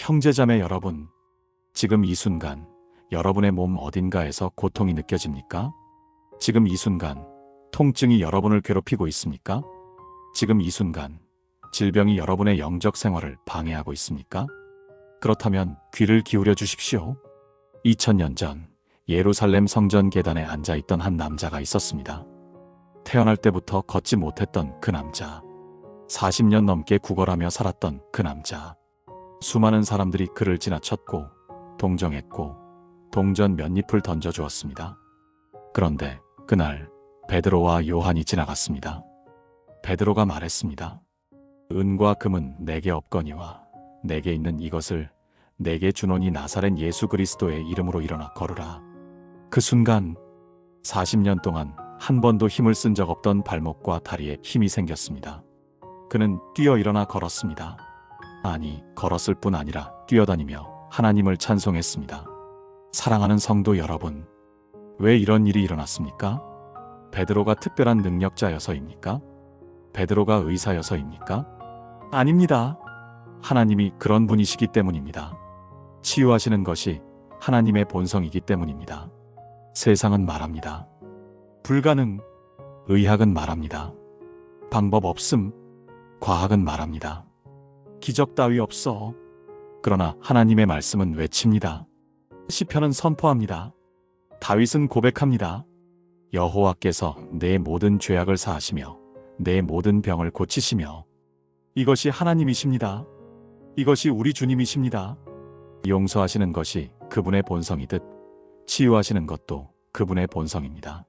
형제자매 여러분, 지금 이 순간 여러분의 몸 어딘가에서 고통이 느껴집니까? 지금 이 순간 통증이 여러분을 괴롭히고 있습니까? 지금 이 순간 질병이 여러분의 영적 생활을 방해하고 있습니까? 그렇다면 귀를 기울여 주십시오. 2000년 전 예루살렘 성전 계단에 앉아있던 한 남자가 있었습니다. 태어날 때부터 걷지 못했던 그 남자. 40년 넘게 구걸하며 살았던 그 남자. 수많은 사람들이 그를 지나쳤고 동정했고 동전 몇 잎을 던져주었습니다. 그런데 그날 베드로와 요한이 지나갔습니다. 베드로가 말했습니다. 은과 금은 내게 없거니와 내게 있는 이것을 내게 주노니 나사렛 예수 그리스도의 이름으로 일어나 걸으라. 그 순간 40년 동안 한 번도 힘을 쓴 적 없던 발목과 다리에 힘이 생겼습니다. 그는 뛰어 일어나 걸었습니다. 아니, 걸었을 뿐 아니라 뛰어다니며 하나님을 찬송했습니다. 사랑하는 성도 여러분, 왜 이런 일이 일어났습니까? 베드로가 특별한 능력자여서입니까? 베드로가 의사여서입니까? 아닙니다. 하나님이 그런 분이시기 때문입니다. 치유하시는 것이 하나님의 본성이기 때문입니다. 세상은 말합니다. 불가능. 의학은 말합니다. 방법 없음. 과학은 말합니다. 기적 따위 없어. 그러나 하나님의 말씀은 외칩니다. 시편은 선포합니다. 다윗은 고백합니다. 여호와께서 내 모든 죄악을 사하시며 내 모든 병을 고치시며. 이것이 하나님이십니다. 이것이 우리 주님이십니다. 용서하시는 것이 그분의 본성이듯 치유하시는 것도 그분의 본성입니다.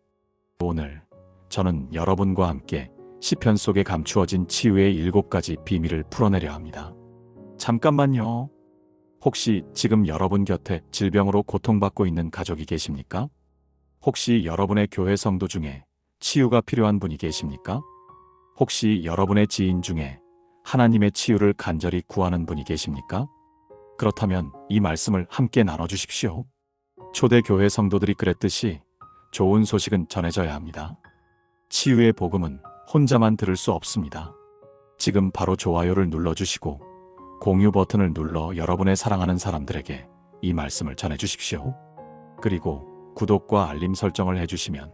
오늘 저는 여러분과 함께 시편 속에 감추어진 치유의 7가지 비밀을 풀어내려 합니다. 잠깐만요. 혹시 지금 여러분 곁에 질병으로 고통받고 있는 가족이 계십니까? 혹시 여러분의 교회 성도 중에 치유가 필요한 분이 계십니까? 혹시 여러분의 지인 중에 하나님의 치유를 간절히 구하는 분이 계십니까? 그렇다면 이 말씀을 함께 나눠주십시오. 초대교회 성도들이 그랬듯이 좋은 소식은 전해져야 합니다. 치유의 복음은 혼자만 들을 수 없습니다. 지금 바로 좋아요를 눌러주시고 공유 버튼을 눌러 여러분의 사랑하는 사람들에게 이 말씀을 전해주십시오. 그리고 구독과 알림 설정을 해주시면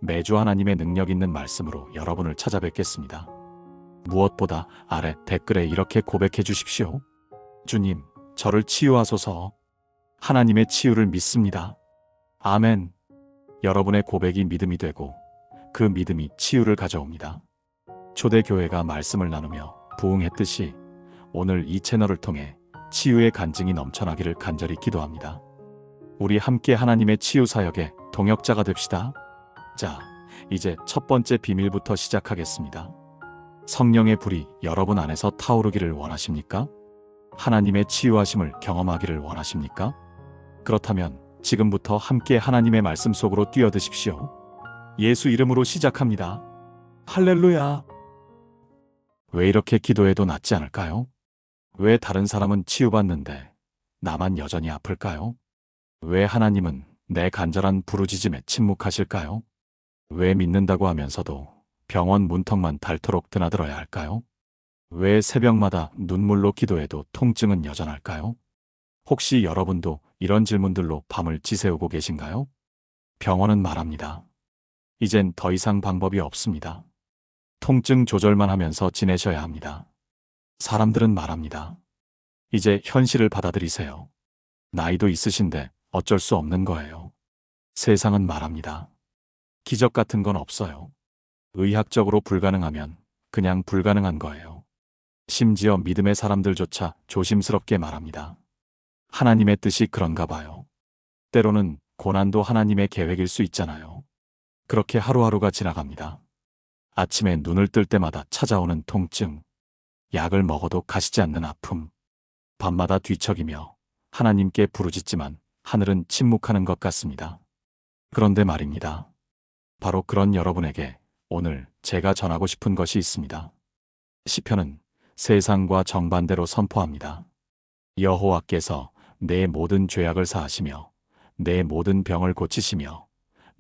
매주 하나님의 능력 있는 말씀으로 여러분을 찾아뵙겠습니다. 무엇보다 아래 댓글에 이렇게 고백해 주십시오. 주님, 저를 치유하소서. 하나님의 치유를 믿습니다. 아멘. 여러분의 고백이 믿음이 되고 그 믿음이 치유를 가져옵니다. 초대교회가 말씀을 나누며 부응했듯이 오늘 이 채널을 통해 치유의 간증이 넘쳐나기를 간절히 기도합니다. 우리 함께 하나님의 치유 사역의 동역자가 됩시다. 자, 이제 첫 번째 비밀부터 시작하겠습니다. 성령의 불이 여러분 안에서 타오르기를 원하십니까? 하나님의 치유하심을 경험하기를 원하십니까? 그렇다면 지금부터 함께 하나님의 말씀 속으로 뛰어드십시오. 예수 이름으로 시작합니다. 할렐루야. 왜 이렇게 기도해도 낫지 않을까요? 왜 다른 사람은 치유받는데 나만 여전히 아플까요? 왜 하나님은 내 간절한 부르짖음에 침묵하실까요? 왜 믿는다고 하면서도 병원 문턱만 닳도록 드나들어야 할까요? 왜 새벽마다 눈물로 기도해도 통증은 여전할까요? 혹시 여러분도 이런 질문들로 밤을 지새우고 계신가요? 병원은 말합니다. 이젠 더 이상 방법이 없습니다. 통증 조절만 하면서 지내셔야 합니다. 사람들은 말합니다. 이제 현실을 받아들이세요. 나이도 있으신데 어쩔 수 없는 거예요. 세상은 말합니다. 기적 같은 건 없어요. 의학적으로 불가능하면 그냥 불가능한 거예요. 심지어 믿음의 사람들조차 조심스럽게 말합니다. 하나님의 뜻이 그런가 봐요. 때로는 고난도 하나님의 계획일 수 있잖아요. 그렇게 하루하루가 지나갑니다. 아침에 눈을 뜰 때마다 찾아오는 통증, 약을 먹어도 가시지 않는 아픔, 밤마다 뒤척이며 하나님께 부르짖지만 하늘은 침묵하는 것 같습니다. 그런데 말입니다. 바로 그런 여러분에게 오늘 제가 전하고 싶은 것이 있습니다. 시편은 세상과 정반대로 선포합니다. 여호와께서 내 모든 죄악을 사하시며 내 모든 병을 고치시며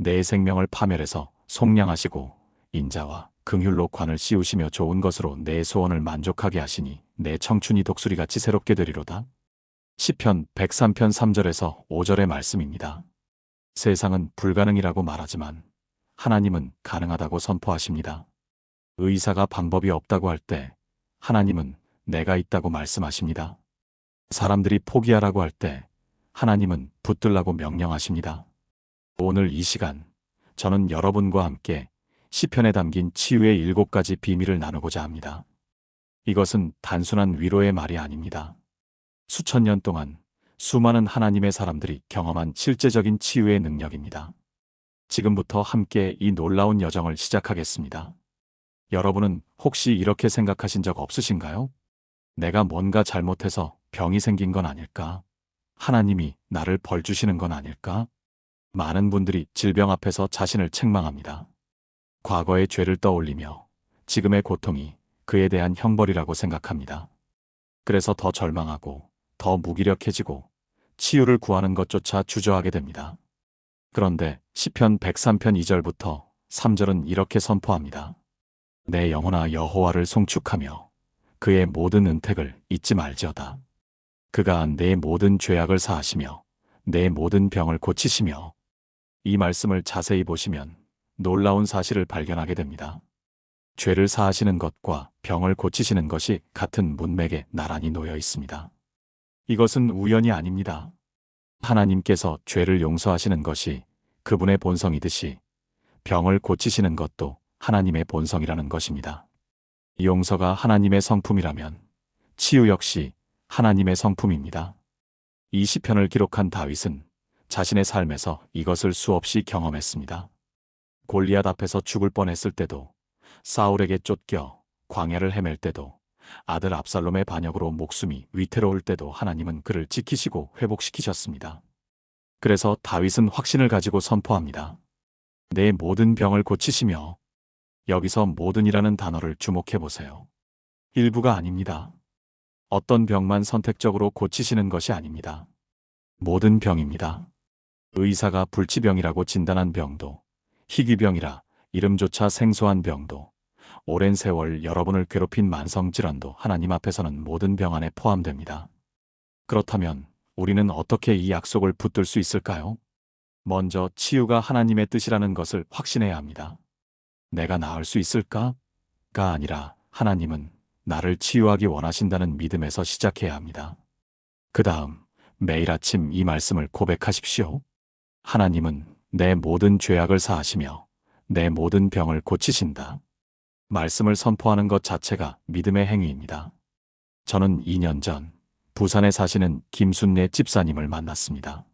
내 생명을 파멸해서 속량하시고 인자와 긍휼로 관을 씌우시며 좋은 것으로 내 소원을 만족하게 하시니 내 청춘이 독수리같이 새롭게 되리로다. 시편 103편 3절에서 5절의 말씀입니다. 세상은 불가능이라고 말하지만 하나님은 가능하다고 선포하십니다. 의사가 방법이 없다고 할 때 하나님은 내가 있다고 말씀하십니다. 사람들이 포기하라고 할 때 하나님은 붙들라고 명령하십니다. 오늘 이 시간 저는 여러분과 함께 시편에 담긴 치유의 7가지 비밀을 나누고자 합니다. 이것은 단순한 위로의 말이 아닙니다. 수천 년 동안 수많은 하나님의 사람들이 경험한 실제적인 치유의 능력입니다. 지금부터 함께 이 놀라운 여정을 시작하겠습니다. 여러분은 혹시 이렇게 생각하신 적 없으신가요? 내가 뭔가 잘못해서 병이 생긴 건 아닐까? 하나님이 나를 벌 주시는 건 아닐까? 많은 분들이 질병 앞에서 자신을 책망합니다. 과거의 죄를 떠올리며 지금의 고통이 그에 대한 형벌이라고 생각합니다. 그래서 더 절망하고 더 무기력해지고 치유를 구하는 것조차 주저하게 됩니다. 그런데 시편 103편 2절부터 3절은 이렇게 선포합니다. 내 영혼아 여호와를 송축하며 그의 모든 은택을 잊지 말지어다. 그가 내 모든 죄악을 사하시며 내 모든 병을 고치시며. 이 말씀을 자세히 보시면 놀라운 사실을 발견하게 됩니다. 죄를 사하시는 것과 병을 고치시는 것이 같은 문맥에 나란히 놓여 있습니다. 이것은 우연이 아닙니다. 하나님께서 죄를 용서하시는 것이 그분의 본성이듯이 병을 고치시는 것도 하나님의 본성이라는 것입니다. 용서가 하나님의 성품이라면 치유 역시 하나님의 성품입니다. 이 시편을 기록한 다윗은 자신의 삶에서 이것을 수없이 경험했습니다. 골리앗 앞에서 죽을 뻔했을 때도, 사울에게 쫓겨 광야를 헤맬 때도, 아들 압살롬의 반역으로 목숨이 위태로울 때도 하나님은 그를 지키시고 회복시키셨습니다. 그래서 다윗은 확신을 가지고 선포합니다. 내 모든 병을 고치시며. 여기서 모든이라는 단어를 주목해 보세요. 일부가 아닙니다. 어떤 병만 선택적으로 고치시는 것이 아닙니다. 모든 병입니다. 의사가 불치병이라고 진단한 병도, 희귀병이라 이름조차 생소한 병도, 오랜 세월 여러분을 괴롭힌 만성질환도 하나님 앞에서는 모든 병 안에 포함됩니다. 그렇다면 우리는 어떻게 이 약속을 붙들 수 있을까요? 먼저 치유가 하나님의 뜻이라는 것을 확신해야 합니다. 내가 나을 수 있을까?가 아니라 하나님은 나를 치유하기 원하신다는 믿음에서 시작해야 합니다. 그 다음 매일 아침 이 말씀을 고백하십시오. 하나님은 내 모든 죄악을 사하시며 내 모든 병을 고치신다. 말씀을 선포하는 것 자체가 믿음의 행위입니다. 저는 2년 전 부산에 사시는 김순례 집사님을 만났습니다.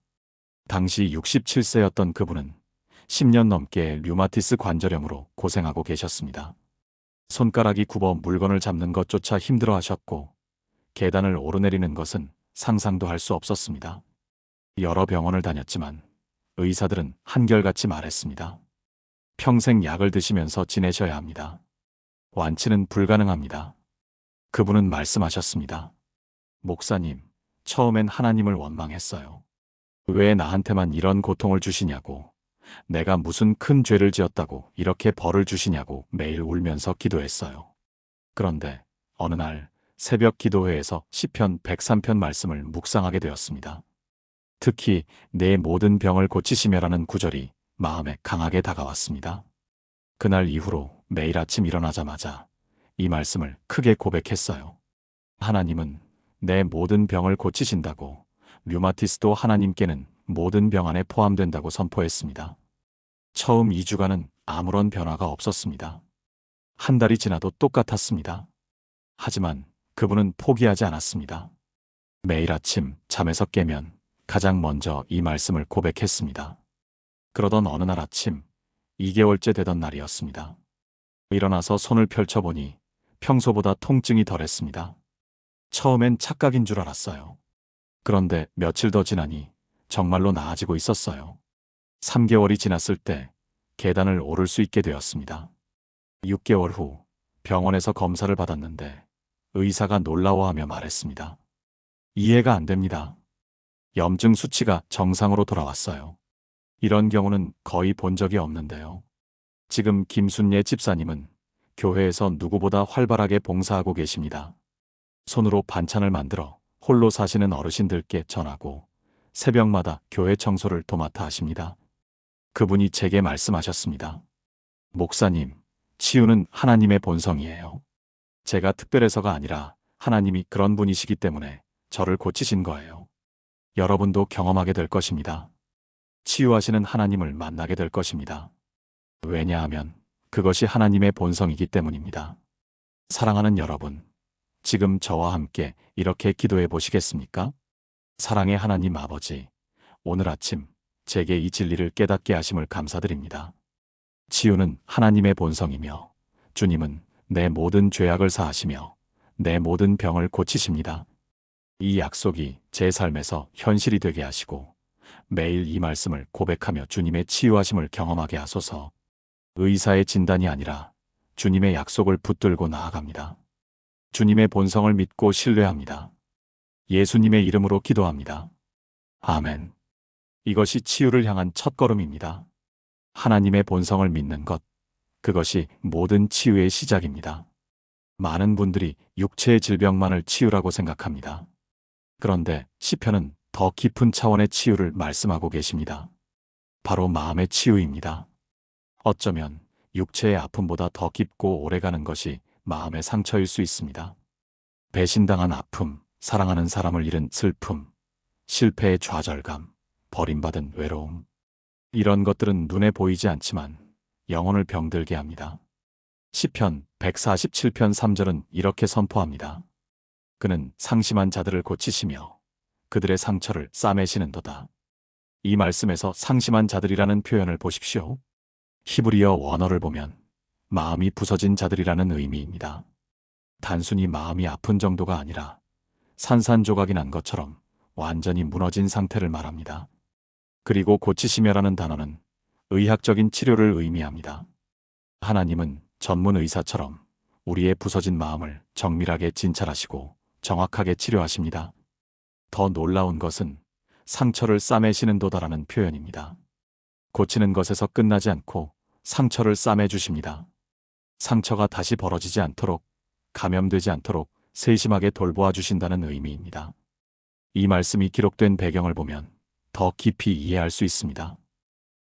당시 67세였던 그분은 10년 넘게 류마티스 관절염으로 고생하고 계셨습니다. 손가락이 굽어 물건을 잡는 것조차 힘들어 하셨고 계단을 오르내리는 것은 상상도 할 수 없었습니다. 여러 병원을 다녔지만 의사들은 한결같이 말했습니다. 평생 약을 드시면서 지내셔야 합니다. 완치는 불가능합니다. 그분은 말씀하셨습니다. 목사님, 처음엔 하나님을 원망했어요. 왜 나한테만 이런 고통을 주시냐고, 내가 무슨 큰 죄를 지었다고 이렇게 벌을 주시냐고 매일 울면서 기도했어요. 그런데 어느 날 새벽 기도회에서 시편 103편 말씀을 묵상하게 되었습니다. 특히 내 모든 병을 고치시며라는 구절이 마음에 강하게 다가왔습니다. 그날 이후로 매일 아침 일어나자마자 이 말씀을 크게 고백했어요. 하나님은 내 모든 병을 고치신다고, 류마티스도 하나님께는 모든 병 안에 포함된다고 선포했습니다. 처음 2주간은 아무런 변화가 없었습니다. 한 달이 지나도 똑같았습니다. 하지만 그분은 포기하지 않았습니다. 매일 아침 잠에서 깨면 가장 먼저 이 말씀을 고백했습니다. 그러던 어느 날 아침, 2개월째 되던 날이었습니다. 일어나서 손을 펼쳐보니 평소보다 통증이 덜했습니다. 처음엔 착각인 줄 알았어요. 그런데 며칠 더 지나니 정말로 나아지고 있었어요. 3개월이 지났을 때 계단을 오를 수 있게 되었습니다. 6개월 후 병원에서 검사를 받았는데 의사가 놀라워하며 말했습니다. 이해가 안 됩니다. 염증 수치가 정상으로 돌아왔어요. 이런 경우는 거의 본 적이 없는데요. 지금 김순례 집사님은 교회에서 누구보다 활발하게 봉사하고 계십니다. 손으로 반찬을 만들어 홀로 사시는 어르신들께 전하고 새벽마다 교회 청소를 도맡아 하십니다. 그분이 제게 말씀하셨습니다. 목사님, 치유는 하나님의 본성이에요. 제가 특별해서가 아니라 하나님이 그런 분이시기 때문에 저를 고치신 거예요. 여러분도 경험하게 될 것입니다. 치유하시는 하나님을 만나게 될 것입니다. 왜냐하면 그것이 하나님의 본성이기 때문입니다. 사랑하는 여러분, 지금 저와 함께 이렇게 기도해 보시겠습니까? 사랑의 하나님 아버지, 오늘 아침 제게 이 진리를 깨닫게 하심을 감사드립니다. 치유는 하나님의 본성이며 주님은 내 모든 죄악을 사하시며 내 모든 병을 고치십니다. 이 약속이 제 삶에서 현실이 되게 하시고 매일 이 말씀을 고백하며 주님의 치유하심을 경험하게 하소서. 의사의 진단이 아니라 주님의 약속을 붙들고 나아갑니다. 주님의 본성을 믿고 신뢰합니다. 예수님의 이름으로 기도합니다. 아멘. 이것이 치유를 향한 첫걸음입니다. 하나님의 본성을 믿는 것, 그것이 모든 치유의 시작입니다. 많은 분들이 육체의 질병만을 치유라고 생각합니다. 그런데 시편은 더 깊은 차원의 치유를 말씀하고 계십니다. 바로 마음의 치유입니다. 어쩌면 육체의 아픔보다 더 깊고 오래가는 것이 마음의 상처일 수 있습니다. 배신당한 아픔, 사랑하는 사람을 잃은 슬픔, 실패의 좌절감, 버림받은 외로움. 이런 것들은 눈에 보이지 않지만 영혼을 병들게 합니다. 시편 147편 3절은 이렇게 선포합니다. 그는 상심한 자들을 고치시며 그들의 상처를 싸매시는도다. 이 말씀에서 상심한 자들이라는 표현을 보십시오. 히브리어 원어를 보면 마음이 부서진 자들이라는 의미입니다. 단순히 마음이 아픈 정도가 아니라 산산조각이 난 것처럼 완전히 무너진 상태를 말합니다. 그리고 고치시며라는 단어는 의학적인 치료를 의미합니다. 하나님은 전문 의사처럼 우리의 부서진 마음을 정밀하게 진찰하시고 정확하게 치료하십니다. 더 놀라운 것은 상처를 싸매시는도다라는 표현입니다. 고치는 것에서 끝나지 않고 상처를 싸매주십니다. 상처가 다시 벌어지지 않도록, 감염되지 않도록 세심하게 돌보아 주신다는 의미입니다. 이 말씀이 기록된 배경을 보면 더 깊이 이해할 수 있습니다.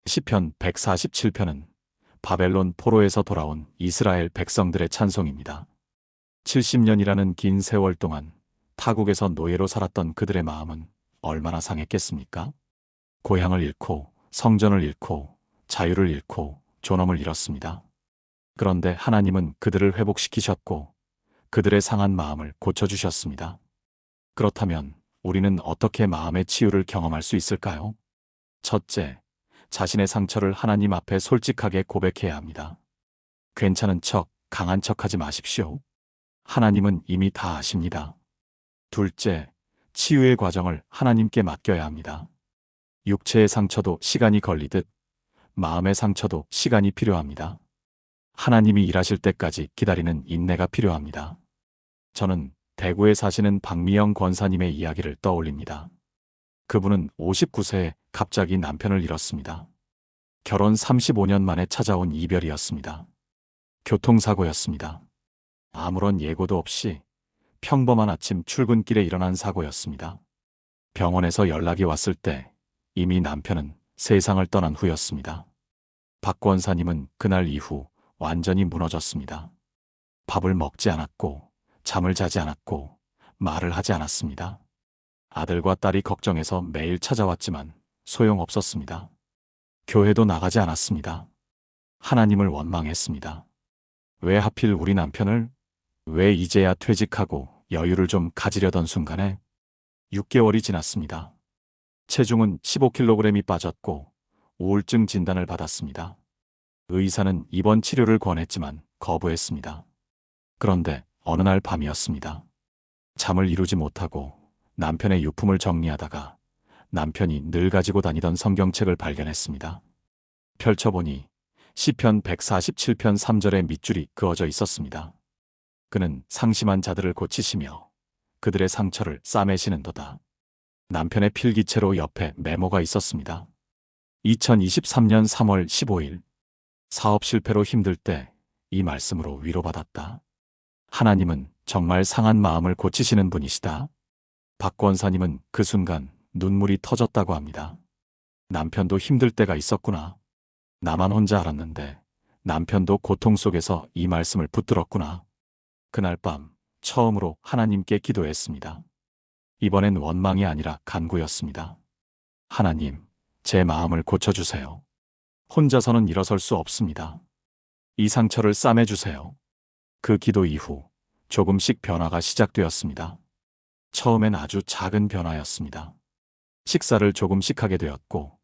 시편 147편은 바벨론 포로에서 돌아온 이스라엘 백성들의 찬송입니다. 70년이라는 긴 세월 동안 타국에서 노예로 살았던 그들의 마음은 얼마나 상했겠습니까? 고향을 잃고 성전을 잃고 자유를 잃고 존엄을 잃었습니다. 그런데 하나님은 그들을 회복시키셨고 그들의 상한 마음을 고쳐주셨습니다. 그렇다면 우리는 어떻게 마음의 치유를 경험할 수 있을까요? 첫째, 자신의 상처를 하나님 앞에 솔직하게 고백해야 합니다. 괜찮은 척, 강한 척 하지 마십시오. 하나님은 이미 다 아십니다. 둘째, 치유의 과정을 하나님께 맡겨야 합니다. 육체의 상처도 시간이 걸리듯 마음의 상처도 시간이 필요합니다. 하나님이 일하실 때까지 기다리는 인내가 필요합니다. 저는 대구에 사시는 박미영 권사님의 이야기를 떠올립니다. 그분은 59세에 갑자기 남편을 잃었습니다. 결혼 35년 만에 찾아온 이별이었습니다. 교통사고였습니다. 아무런 예고도 없이 평범한 아침 출근길에 일어난 사고였습니다. 병원에서 연락이 왔을 때 이미 남편은 세상을 떠난 후였습니다. 박 권사님은 그날 이후 완전히 무너졌습니다. 밥을 먹지 않았고 잠을 자지 않았고 말을 하지 않았습니다. 아들과 딸이 걱정해서 매일 찾아왔지만 소용없었습니다. 교회도 나가지 않았습니다. 하나님을 원망했습니다. 왜 하필 우리 남편을? 왜 이제야 퇴직하고 여유를 좀 가지려던 순간에? 6개월이 지났습니다. 체중은 15kg이 빠졌고 우울증 진단을 받았습니다. 의사는 입원 치료를 권했지만 거부했습니다. 그런데 어느 날 밤이었습니다. 잠을 이루지 못하고 남편의 유품을 정리하다가 남편이 늘 가지고 다니던 성경책을 발견했습니다. 펼쳐보니 시편 147편 3절의 밑줄이 그어져 있었습니다. 그는 상심한 자들을 고치시며 그들의 상처를 싸매시는도다. 남편의 필기체로 옆에 메모가 있었습니다. 2023년 3월 15일 사업 실패로 힘들 때 이 말씀으로 위로받았다. 하나님은 정말 상한 마음을 고치시는 분이시다. 박 권사님은 그 순간 눈물이 터졌다고 합니다. 남편도 힘들 때가 있었구나. 나만 혼자 알았는데 남편도 고통 속에서 이 말씀을 붙들었구나. 그날 밤 처음으로 하나님께 기도했습니다. 이번엔 원망이 아니라 간구였습니다. 하나님, 제 마음을 고쳐주세요. 혼자서는 일어설 수 없습니다. 이 상처를 싸매주세요. 그 기도 이후 조금씩 변화가 시작되었습니다. 처음엔 아주 작은 변화였습니다. 식사를 조금씩 하게 되었고,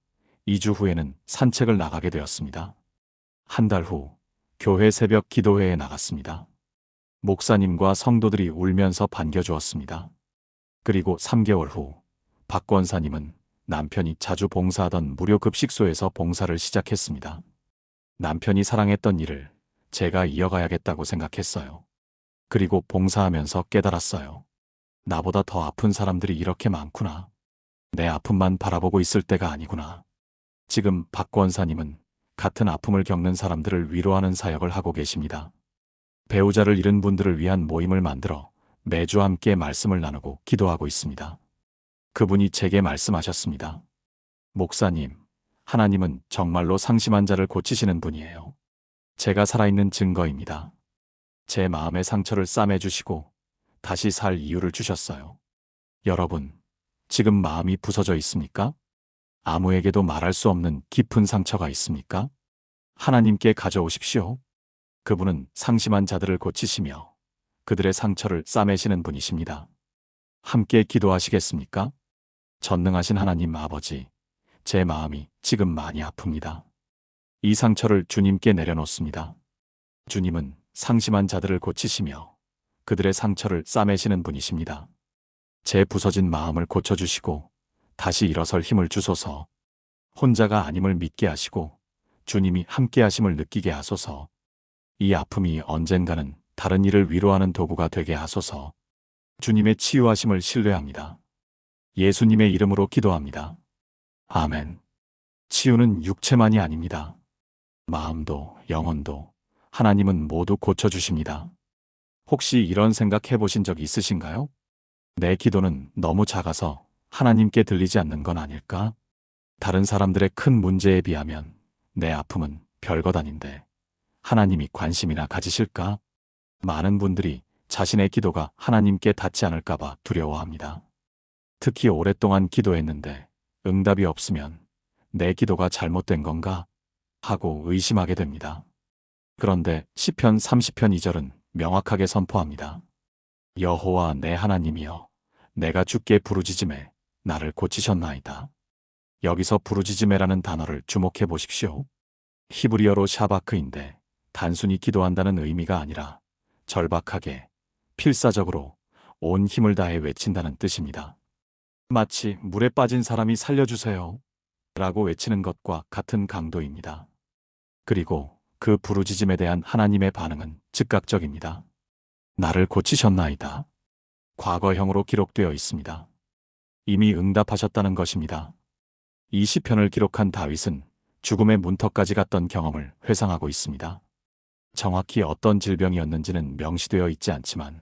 2주 후에는 산책을 나가게 되었습니다. 한 달 후, 교회 새벽 기도회에 나갔습니다. 목사님과 성도들이 울면서 반겨주었습니다. 그리고 3개월 후, 박 권사님은 남편이 자주 봉사하던 무료 급식소에서 봉사를 시작했습니다. 남편이 사랑했던 일을 제가 이어가야겠다고 생각했어요. 그리고 봉사하면서 깨달았어요. 나보다 더 아픈 사람들이 이렇게 많구나. 내 아픔만 바라보고 있을 때가 아니구나. 지금 박 권사님은 같은 아픔을 겪는 사람들을 위로하는 사역을 하고 계십니다. 배우자를 잃은 분들을 위한 모임을 만들어 매주 함께 말씀을 나누고 기도하고 있습니다. 그분이 제게 말씀하셨습니다. 목사님, 하나님은 정말로 상심한 자를 고치시는 분이에요. 제가 살아있는 증거입니다. 제 마음의 상처를 싸매주시고 다시 살 이유를 주셨어요. 여러분, 지금 마음이 부서져 있습니까? 아무에게도 말할 수 없는 깊은 상처가 있습니까? 하나님께 가져오십시오. 그분은 상심한 자들을 고치시며 그들의 상처를 싸매시는 분이십니다. 함께 기도하시겠습니까? 전능하신 하나님 아버지, 제 마음이 지금 많이 아픕니다. 이 상처를 주님께 내려놓습니다. 주님은 상심한 자들을 고치시며 그들의 상처를 싸매시는 분이십니다. 제 부서진 마음을 고쳐주시고 다시 일어설 힘을 주소서. 혼자가 아님을 믿게 하시고 주님이 함께 하심을 느끼게 하소서. 이 아픔이 언젠가는 다른 이를 위로하는 도구가 되게 하소서. 주님의 치유하심을 신뢰합니다. 예수님의 이름으로 기도합니다. 아멘. 치유는 육체만이 아닙니다. 마음도 영혼도 하나님은 모두 고쳐주십니다. 혹시 이런 생각 해보신 적 있으신가요? 내 기도는 너무 작아서 하나님께 들리지 않는 건 아닐까? 다른 사람들의 큰 문제에 비하면 내 아픔은 별것 아닌데 하나님이 관심이나 가지실까? 많은 분들이 자신의 기도가 하나님께 닿지 않을까봐 두려워합니다. 특히 오랫동안 기도했는데 응답이 없으면 내 기도가 잘못된 건가? 하고 의심하게 됩니다. 그런데 시편 30편 2절은 명확하게 선포합니다. 여호와 내 하나님이여, 내가 주께 부르짖음에 나를 고치셨나이다. 여기서 부르짖음에라는 단어를 주목해 보십시오. 히브리어로 샤바크인데 단순히 기도한다는 의미가 아니라 절박하게, 필사적으로 온 힘을 다해 외친다는 뜻입니다. 마치 물에 빠진 사람이 살려주세요 라고 외치는 것과 같은 강도입니다. 그리고 그 부르짖음에 대한 하나님의 반응은 즉각적입니다. 나를 고치셨나이다. 과거형으로 기록되어 있습니다. 이미 응답하셨다는 것입니다. 이 시편을 기록한 다윗은 죽음의 문턱까지 갔던 경험을 회상하고 있습니다. 정확히 어떤 질병이었는지는 명시되어 있지 않지만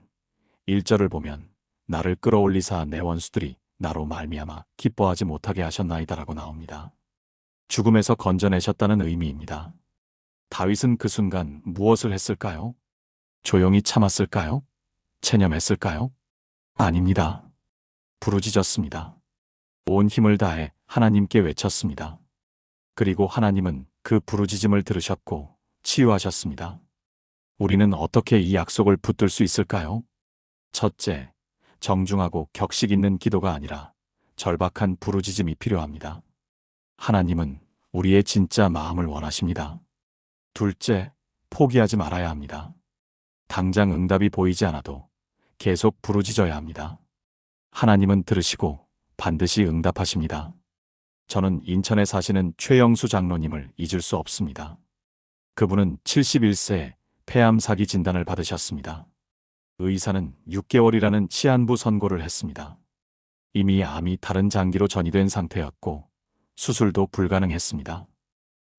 1절을 보면 나를 끌어올리사 내 원수들이 나로 말미암아 기뻐하지 못하게 하셨나이다라고 나옵니다. 죽음에서 건져내셨다는 의미입니다. 다윗은 그 순간 무엇을 했을까요? 조용히 참았을까요? 체념했을까요? 아닙니다. 부르짖었습니다. 온 힘을 다해 하나님께 외쳤습니다. 그리고 하나님은 그 부르짖음을 들으셨고 치유하셨습니다. 우리는 어떻게 이 약속을 붙들 수 있을까요? 첫째, 정중하고 격식 있는 기도가 아니라 절박한 부르짖음이 필요합니다. 하나님은 우리의 진짜 마음을 원하십니다. 둘째, 포기하지 말아야 합니다. 당장 응답이 보이지 않아도 계속 부르짖어야 합니다. 하나님은 들으시고 반드시 응답하십니다. 저는 인천에 사시는 최영수 장로님을 잊을 수 없습니다. 그분은 71세에 폐암 사기 진단을 받으셨습니다. 의사는 6개월이라는 시한부 선고를 했습니다. 이미 암이 다른 장기로 전이된 상태였고 수술도 불가능했습니다.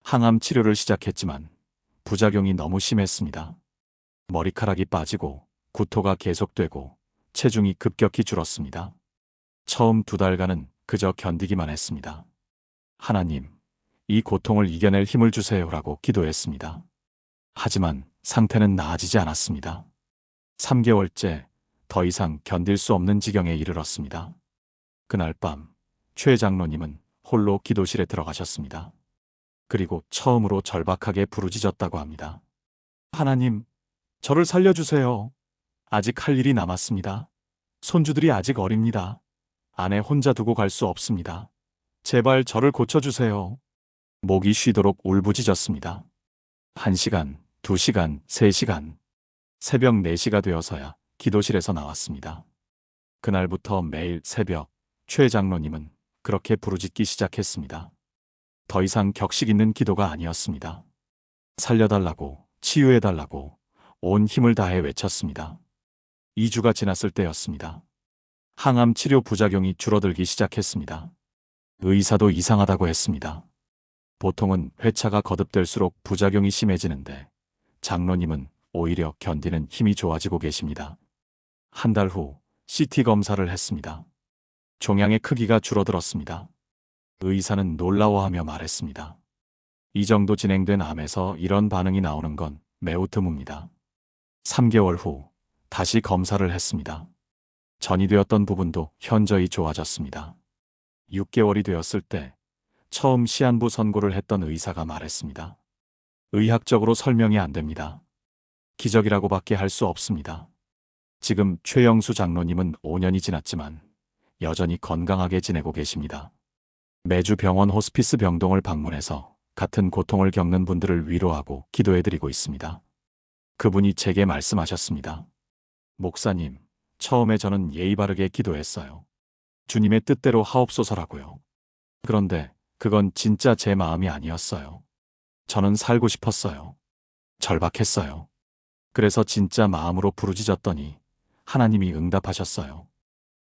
항암 치료를 시작했지만 부작용이 너무 심했습니다. 머리카락이 빠지고 구토가 계속되고 체중이 급격히 줄었습니다. 처음 2달간은 그저 견디기만 했습니다. 하나님, 이 고통을 이겨낼 힘을 주세요라고 기도했습니다. 하지만 상태는 나아지지 않았습니다. 3개월째 더 이상 견딜 수 없는 지경에 이르렀습니다. 그날 밤 최 장로님은 홀로 기도실에 들어가셨습니다. 그리고 처음으로 절박하게 부르짖었다고 합니다. 하나님, 저를 살려주세요. 아직 할 일이 남았습니다. 손주들이 아직 어립니다. 아내 혼자 두고 갈 수 없습니다. 제발 저를 고쳐주세요. 목이 쉬도록 울부짖었습니다. 1시간, 2시간, 3시간. 새벽 4시가 되어서야 기도실에서 나왔습니다. 그날부터 매일 새벽 최 장로님은 그렇게 부르짖기 시작했습니다. 더 이상 격식 있는 기도가 아니었습니다. 살려달라고, 치유해달라고 온 힘을 다해 외쳤습니다. 2주가 지났을 때였습니다. 항암 치료 부작용이 줄어들기 시작했습니다. 의사도 이상하다고 했습니다. 보통은 회차가 거듭될수록 부작용이 심해지는데 장로님은 오히려 견디는 힘이 좋아지고 계십니다. 한 달 후 CT 검사를 했습니다. 종양의 크기가 줄어들었습니다. 의사는 놀라워하며 말했습니다. 이 정도 진행된 암에서 이런 반응이 나오는 건 매우 드뭅니다. 3개월 후 다시 검사를 했습니다. 전이 되었던 부분도 현저히 좋아졌습니다. 6개월이 되었을 때 처음 시한부 선고를 했던 의사가 말했습니다. 의학적으로 설명이 안 됩니다. 기적이라고밖에 할 수 없습니다. 지금 최영수 장로님은 5년이 지났지만 여전히 건강하게 지내고 계십니다. 매주 병원 호스피스 병동을 방문해서 같은 고통을 겪는 분들을 위로하고 기도해드리고 있습니다. 그분이 제게 말씀하셨습니다. 목사님, 처음에 저는 예의 바르게 기도했어요. 주님의 뜻대로 하옵소서라고요. 그런데 그건 진짜 제 마음이 아니었어요. 저는 살고 싶었어요. 절박했어요. 그래서 진짜 마음으로 부르짖었더니 하나님이 응답하셨어요.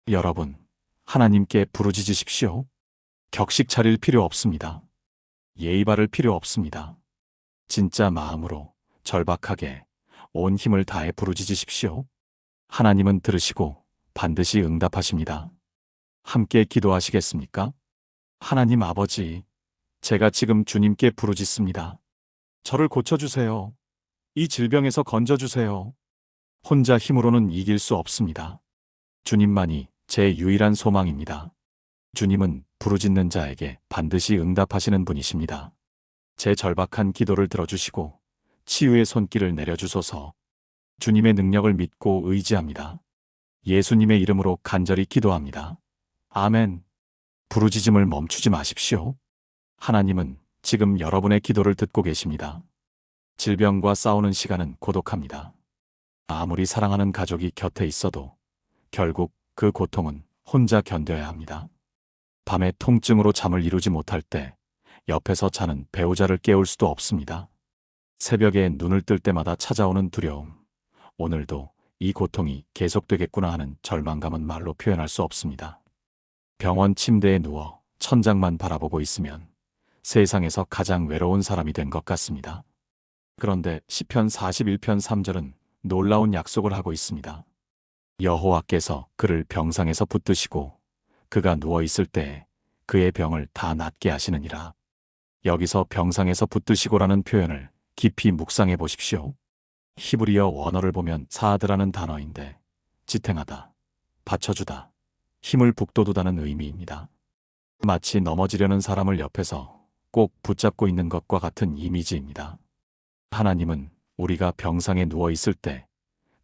여러분, 하나님께 부르짖으십시오. 격식 차릴 필요 없습니다. 예의 바를 필요 없습니다. 진짜 마음으로 절박하게 온 힘을 다해 부르짖으십시오. 하나님은 들으시고 반드시 응답하십니다. 함께 기도하시겠습니까? 하나님 아버지, 제가 지금 주님께 부르짖습니다. 저를 고쳐주세요. 이 질병에서 건져주세요. 혼자 힘으로는 이길 수 없습니다. 주님만이 제 유일한 소망입니다. 주님은 부르짖는 자에게 반드시 응답하시는 분이십니다. 제 절박한 기도를 들어주시고 치유의 손길을 내려주소서. 주님의 능력을 믿고 의지합니다. 예수님의 이름으로 간절히 기도합니다. 아멘. 부르짖음을 멈추지 마십시오. 하나님은 지금 여러분의 기도를 듣고 계십니다. 질병과 싸우는 시간은 고독합니다. 아무리 사랑하는 가족이 곁에 있어도 결국 그 고통은 혼자 견뎌야 합니다. 밤에 통증으로 잠을 이루지 못할 때 옆에서 자는 배우자를 깨울 수도 없습니다. 새벽에 눈을 뜰 때마다 찾아오는 두려움. 오늘도 이 고통이 계속되겠구나 하는 절망감은 말로 표현할 수 없습니다. 병원 침대에 누워 천장만 바라보고 있으면 세상에서 가장 외로운 사람이 된 것 같습니다. 그런데 시편 41편 3절은 놀라운 약속을 하고 있습니다. 여호와께서 그를 병상에서 붙드시고 그가 누워있을 때에 그의 병을 다 낫게 하시느니라. 여기서 병상에서 붙드시고라는 표현을 깊이 묵상해 보십시오. 히브리어 원어를 보면 사드라는 단어인데 지탱하다, 받쳐주다, 힘을 북돋우다는 의미입니다. 마치 넘어지려는 사람을 옆에서 꼭 붙잡고 있는 것과 같은 이미지입니다. 하나님은 우리가 병상에 누워있을 때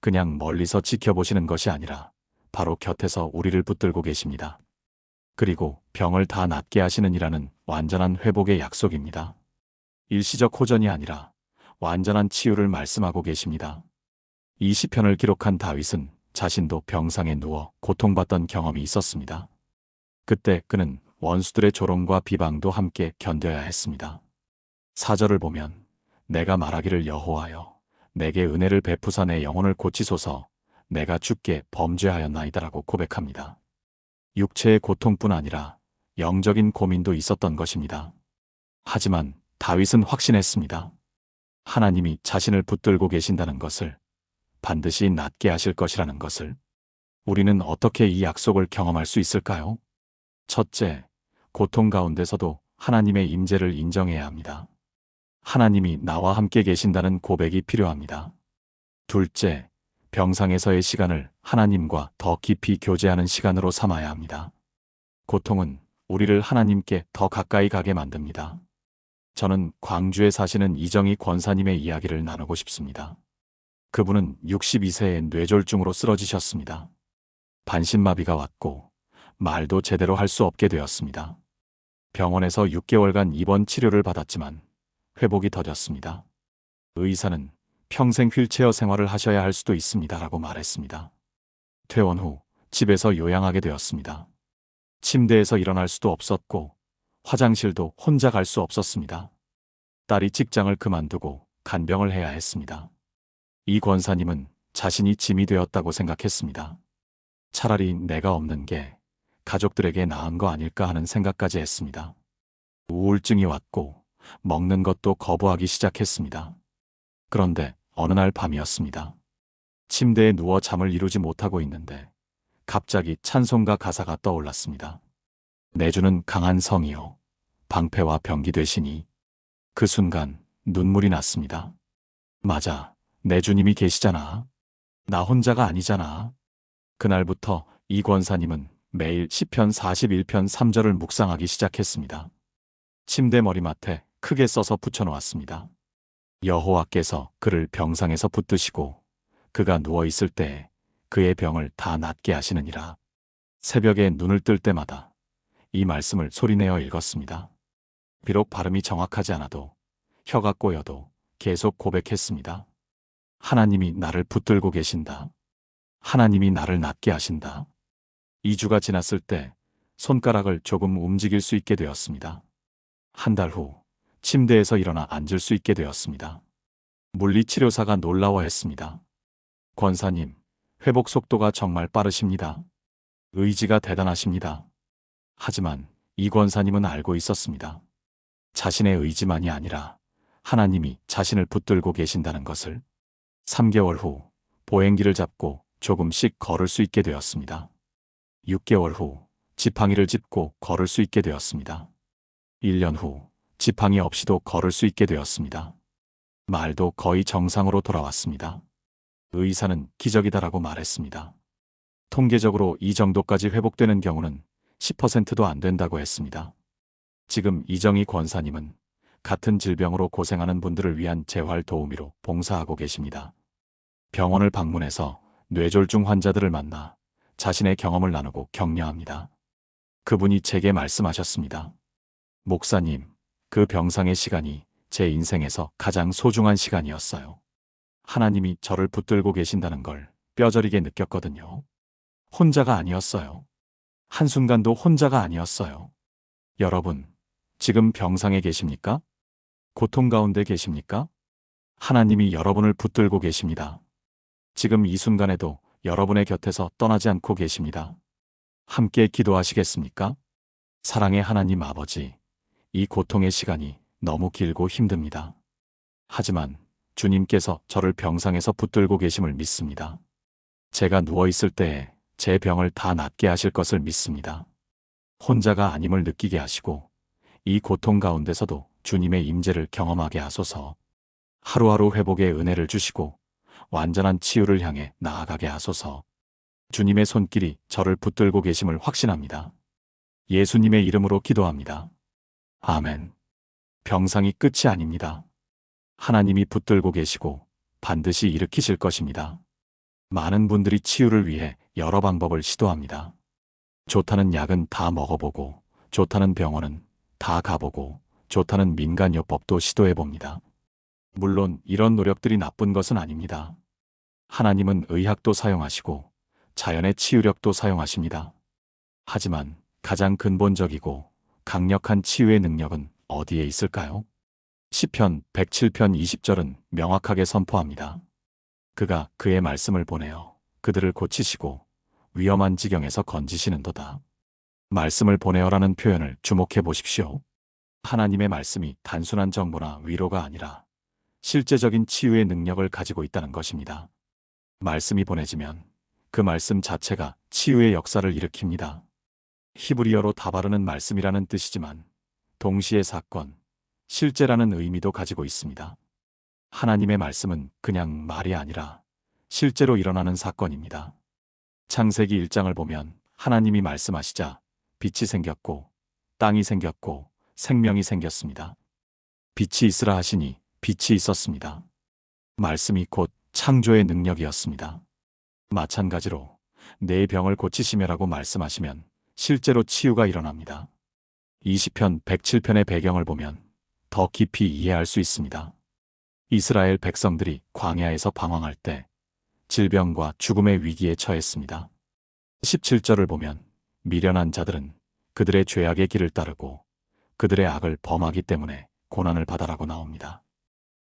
그냥 멀리서 지켜보시는 것이 아니라 바로 곁에서 우리를 붙들고 계십니다. 그리고 병을 다 낫게 하시느니라는 완전한 회복의 약속입니다. 일시적 호전이 아니라 완전한 치유를 말씀하고 계십니다. 이 시편을 기록한 다윗은 자신도 병상에 누워 고통받던 경험이 있었습니다. 그때 그는 원수들의 조롱과 비방도 함께 견뎌야 했습니다. 4절을 보면 내가 말하기를 여호와여 내게 은혜를 베푸사 내 영혼을 고치소서 내가 주께 범죄하였나이다라고 고백합니다. 육체의 고통뿐 아니라 영적인 고민도 있었던 것입니다. 하지만 다윗은 확신했습니다. 하나님이 자신을 붙들고 계신다는 것을, 반드시 낫게 하실 것이라는 것을. 우리는 어떻게 이 약속을 경험할 수 있을까요? 첫째, 고통 가운데서도 하나님의 임재를 인정해야 합니다. 하나님이 나와 함께 계신다는 고백이 필요합니다. 둘째, 병상에서의 시간을 하나님과 더 깊이 교제하는 시간으로 삼아야 합니다. 고통은 우리를 하나님께 더 가까이 가게 만듭니다. 저는 광주에 사시는 이정희 권사님의 이야기를 나누고 싶습니다. 그분은 62세에 뇌졸중으로 쓰러지셨습니다. 반신마비가 왔고 말도 제대로 할 수 없게 되었습니다. 병원에서 6개월간 입원 치료를 받았지만 회복이 더뎠습니다. 의사는 평생 휠체어 생활을 하셔야 할 수도 있습니다라고 말했습니다. 퇴원 후 집에서 요양하게 되었습니다. 침대에서 일어날 수도 없었고 화장실도 혼자 갈 수 없었습니다. 딸이 직장을 그만두고 간병을 해야 했습니다. 이 권사님은 자신이 짐이 되었다고 생각했습니다. 차라리 내가 없는 게 가족들에게 나은 거 아닐까 하는 생각까지 했습니다. 우울증이 왔고 먹는 것도 거부하기 시작했습니다. 그런데 어느 날 밤이었습니다. 침대에 누워 잠을 이루지 못하고 있는데 갑자기 찬송가 가사가 떠올랐습니다. 내주는 강한 성이요 방패와 병기 되시니. 그 순간 눈물이 났습니다. 맞아, 내 주님이 계시잖아. 나 혼자가 아니잖아. 그날부터 이 권사님은 매일 시편 41편 3절을 묵상하기 시작했습니다. 침대 머리맡에 크게 써서 붙여놓았습니다. 여호와께서 그를 병상에서 붙드시고 그가 누워있을 때에 그의 병을 다 낫게 하시느니라. 새벽에 눈을 뜰 때마다 이 말씀을 소리내어 읽었습니다. 비록 발음이 정확하지 않아도 혀가 꼬여도 계속 고백했습니다. 하나님이 나를 붙들고 계신다. 하나님이 나를 낫게 하신다. 2주가 지났을 때 손가락을 조금 움직일 수 있게 되었습니다. 한 달 후 침대에서 일어나 앉을 수 있게 되었습니다. 물리치료사가 놀라워했습니다. 권사님, 회복 속도가 정말 빠르십니다. 의지가 대단하십니다. 하지만 이 권사님은 알고 있었습니다. 자신의 의지만이 아니라 하나님이 자신을 붙들고 계신다는 것을. 3개월 후 보행기를 잡고 조금씩 걸을 수 있게 되었습니다. 6개월 후 지팡이를 짚고 걸을 수 있게 되었습니다. 1년 후 지팡이 없이도 걸을 수 있게 되었습니다. 말도 거의 정상으로 돌아왔습니다. 의사는 기적이다라고 말했습니다. 통계적으로 이 정도까지 회복되는 경우는 10%도 안 된다고 했습니다. 지금 이정희 권사님은 같은 질병으로 고생하는 분들을 위한 재활 도우미로 봉사하고 계십니다. 병원을 방문해서 뇌졸중 환자들을 만나 자신의 경험을 나누고 격려합니다. 그분이 제게 말씀하셨습니다. 목사님, 그 병상의 시간이 제 인생에서 가장 소중한 시간이었어요. 하나님이 저를 붙들고 계신다는 걸 뼈저리게 느꼈거든요. 혼자가 아니었어요. 한순간도 혼자가 아니었어요. 여러분, 지금 병상에 계십니까? 고통 가운데 계십니까? 하나님이 여러분을 붙들고 계십니다. 지금 이 순간에도 여러분의 곁에서 떠나지 않고 계십니다. 함께 기도하시겠습니까? 사랑의 하나님 아버지, 이 고통의 시간이 너무 길고 힘듭니다. 하지만 주님께서 저를 병상에서 붙들고 계심을 믿습니다. 제가 누워있을 때에 제 병을 다 낫게 하실 것을 믿습니다. 혼자가 아님을 느끼게 하시고 이 고통 가운데서도 주님의 임재를 경험하게 하소서. 하루하루 회복의 은혜를 주시고 완전한 치유를 향해 나아가게 하소서. 주님의 손길이 저를 붙들고 계심을 확신합니다. 예수님의 이름으로 기도합니다. 아멘. 병상이 끝이 아닙니다. 하나님이 붙들고 계시고 반드시 일으키실 것입니다. 많은 분들이 치유를 위해 여러 방법을 시도합니다. 좋다는 약은 다 먹어보고, 좋다는 병원은 다 가보고, 좋다는 민간요법도 시도해봅니다. 물론 이런 노력들이 나쁜 것은 아닙니다. 하나님은 의학도 사용하시고 자연의 치유력도 사용하십니다. 하지만 가장 근본적이고 강력한 치유의 능력은 어디에 있을까요? 시편 107편 20절은 명확하게 선포합니다. 그가 그의 말씀을 보내어 그들을 고치시고 위험한 지경에서 건지시는도다. 말씀을 보내어라는 표현을 주목해 보십시오. 하나님의 말씀이 단순한 정보나 위로가 아니라 실제적인 치유의 능력을 가지고 있다는 것입니다. 말씀이 보내지면 그 말씀 자체가 치유의 역사를 일으킵니다. 히브리어로 다바르는 말씀이라는 뜻이지만 동시에 사건, 실제라는 의미도 가지고 있습니다. 하나님의 말씀은 그냥 말이 아니라 실제로 일어나는 사건입니다. 창세기 1장을 보면 하나님이 말씀하시자 빛이 생겼고 땅이 생겼고 생명이 생겼습니다. 빛이 있으라 하시니 빛이 있었습니다. 말씀이 곧 창조의 능력이었습니다. 마찬가지로 내 병을 고치시며라고 말씀하시면 실제로 치유가 일어납니다. 20편 107편의 배경을 보면 더 깊이 이해할 수 있습니다. 이스라엘 백성들이 광야에서 방황할 때 질병과 죽음의 위기에 처했습니다. 17절을 보면 미련한 자들은 그들의 죄악의 길을 따르고 그들의 악을 범하기 때문에 고난을 받아라고 나옵니다.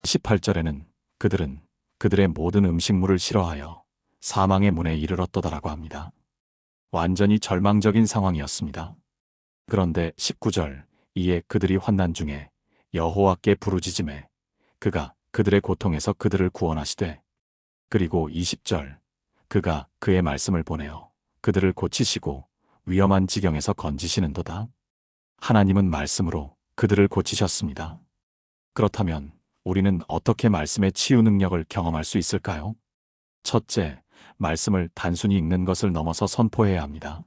18절에는 그들은 그들의 모든 음식물을 싫어하여 사망의 문에 이르렀도다라고 합니다. 완전히 절망적인 상황이었습니다. 그런데 19절, 이에 그들이 환난 중에 여호와께 부르짖음에 그가 그들의 고통에서 그들을 구원하시되, 그리고 20절, 그가 그의 말씀을 보내어 그들을 고치시고 위험한 지경에서 건지시는도다. 하나님은 말씀으로 그들을 고치셨습니다. 그렇다면 우리는 어떻게 말씀의 치유 능력을 경험할 수 있을까요? 첫째, 말씀을 단순히 읽는 것을 넘어서 선포해야 합니다.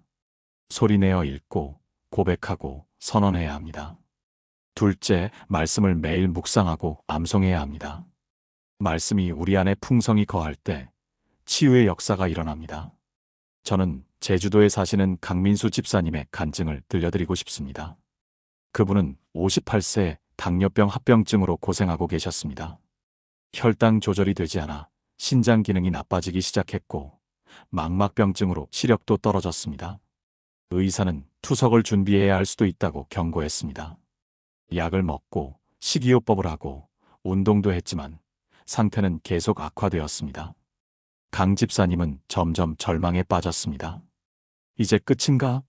소리내어 읽고 고백하고 선언해야 합니다. 둘째, 말씀을 매일 묵상하고 암송해야 합니다. 말씀이 우리 안에 풍성히 거할 때 치유의 역사가 일어납니다. 저는 제주도에 사시는 강민수 집사님의 간증을 들려드리고 싶습니다. 그분은 58세 당뇨병 합병증으로 고생하고 계셨습니다. 혈당 조절이 되지 않아 신장 기능이 나빠지기 시작했고 망막병증으로 시력도 떨어졌습니다. 의사는 투석을 준비해야 할 수도 있다고 경고했습니다. 약을 먹고 식이요법을 하고 운동도 했지만 상태는 계속 악화되었습니다. 강 집사님은 점점 절망에 빠졌습니다. 이제 끝인가?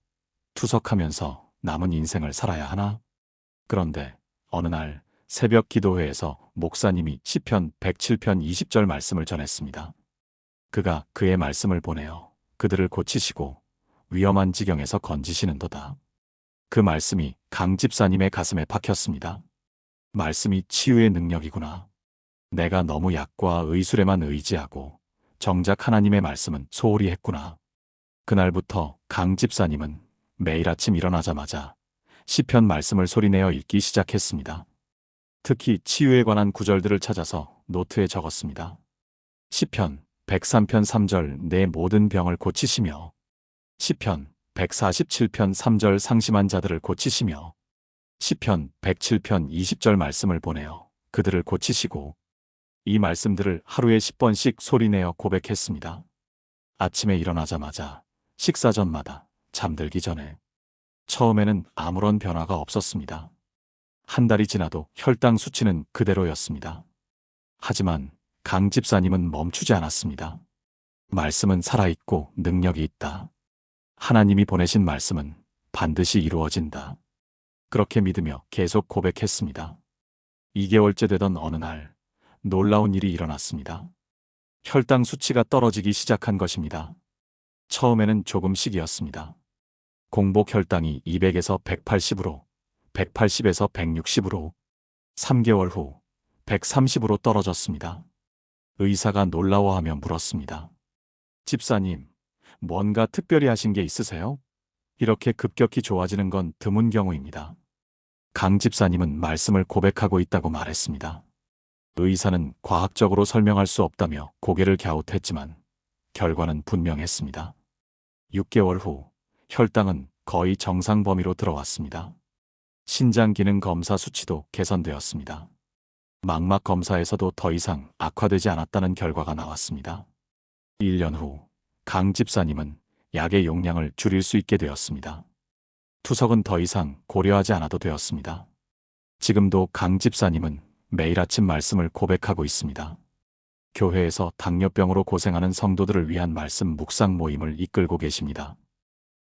투석하면서 남은 인생을 살아야 하나? 그런데 어느 날 새벽 기도회에서 목사님이 시편 107편 20절 말씀을 전했습니다. 그가 그의 말씀을 보내어 그들을 고치시고 위험한 지경에서 건지시는도다. 그 말씀이 강 집사님의 가슴에 박혔습니다. 말씀이 치유의 능력이구나. 내가 너무 약과 의술에만 의지하고 정작 하나님의 말씀은 소홀히 했구나. 그날부터 강 집사님은 매일 아침 일어나자마자 시편 말씀을 소리내어 읽기 시작했습니다. 특히 치유에 관한 구절들을 찾아서 노트에 적었습니다. 시편 103편 3절 내 모든 병을 고치시며, 시편 147편 3절 상심한 자들을 고치시며, 시편 107편 20절 말씀을 보내어 그들을 고치시고, 이 말씀들을 하루에 10번씩 소리내어 고백했습니다. 아침에 일어나자마자, 식사 전마다, 잠들기 전에. 처음에는 아무런 변화가 없었습니다. 한 달이 지나도 혈당 수치는 그대로였습니다. 하지만 강 집사님은 멈추지 않았습니다. 말씀은 살아있고 능력이 있다. 하나님이 보내신 말씀은 반드시 이루어진다. 그렇게 믿으며 계속 고백했습니다. 2개월째 되던 어느 날 놀라운 일이 일어났습니다. 혈당 수치가 떨어지기 시작한 것입니다. 처음에는 조금씩이었습니다. 공복 혈당이 200에서 180으로, 180에서 160으로, 3개월 후 130으로 떨어졌습니다. 의사가 놀라워하며 물었습니다. 집사님, 뭔가 특별히 하신 게 있으세요? 이렇게 급격히 좋아지는 건 드문 경우입니다. 강 집사님은 말씀을 고백하고 있다고 말했습니다. 의사는 과학적으로 설명할 수 없다며 고개를 갸웃했지만 결과는 분명했습니다. 6개월 후 혈당은 거의 정상 범위로 들어왔습니다. 신장 기능 검사 수치도 개선되었습니다. 망막 검사에서도 더 이상 악화되지 않았다는 결과가 나왔습니다. 1년 후 강 집사님은 약의 용량을 줄일 수 있게 되었습니다. 투석은 더 이상 고려하지 않아도 되었습니다. 지금도 강 집사님은 매일 아침 말씀을 고백하고 있습니다. 교회에서 당뇨병으로 고생하는 성도들을 위한 말씀 묵상 모임을 이끌고 계십니다.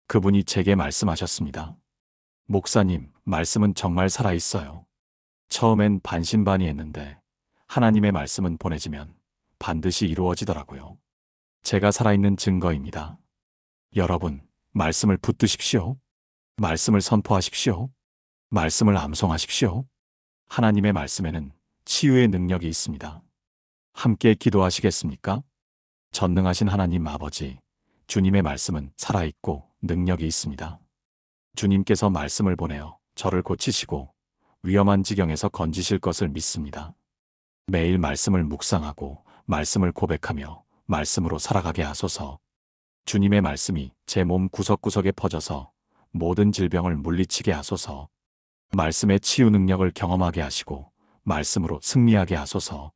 그분이 제게 말씀하셨습니다. 목사님, 말씀은 정말 살아있어요. 처음엔 반신반의했는데 하나님의 말씀은 보내지면 반드시 이루어지더라고요. 제가 살아있는 증거입니다. 여러분, 말씀을 붙드십시오. 말씀을 선포하십시오. 말씀을 암송하십시오. 하나님의 말씀에는 치유의 능력이 있습니다. 함께 기도하시겠습니까? 전능하신 하나님 아버지, 주님의 말씀은 살아있고 능력이 있습니다. 주님께서 말씀을 보내어 저를 고치시고 위험한 지경에서 건지실 것을 믿습니다. 매일 말씀을 묵상하고 말씀을 고백하며 말씀으로 살아가게 하소서. 주님의 말씀이 제 몸 구석구석에 퍼져서 모든 질병을 물리치게 하소서. 말씀의 치유 능력을 경험하게 하시고 말씀으로 승리하게 하소서.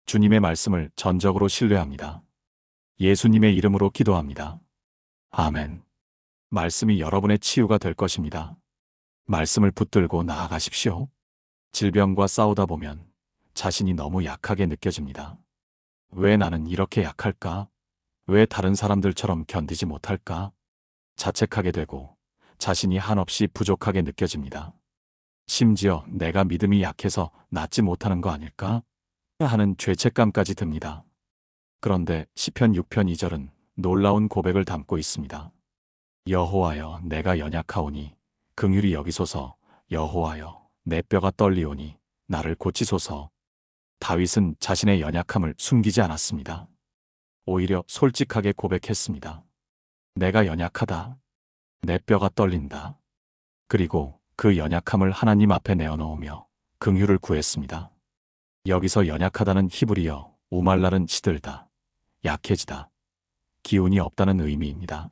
주님의 말씀을 전적으로 신뢰합니다. 예수님의 이름으로 기도합니다. 아멘. 말씀이 여러분의 치유가 될 것입니다. 말씀을 붙들고 나아가십시오. 질병과 싸우다 보면 자신이 너무 약하게 느껴집니다. 왜 나는 이렇게 약할까? 왜 다른 사람들처럼 견디지 못할까? 자책하게 되고 자신이 한없이 부족하게 느껴집니다. 심지어 내가 믿음이 약해서 낫지 못하는 거 아닐까? 하는 죄책감까지 듭니다. 그런데 시편 6편 2절은 놀라운 고백을 담고 있습니다. 여호와여, 내가 연약하오니 긍휼히 여기소서. 여호와여, 내 뼈가 떨리오니 나를 고치소서. 다윗은 자신의 연약함을 숨기지 않았습니다. 오히려 솔직하게 고백했습니다. 내가 연약하다. 내 뼈가 떨린다. 그리고 그 연약함을 하나님 앞에 내어놓으며 긍휼을 구했습니다. 여기서 연약하다는 히브리어 우말랄은 시들다, 약해지다, 기운이 없다는 의미입니다.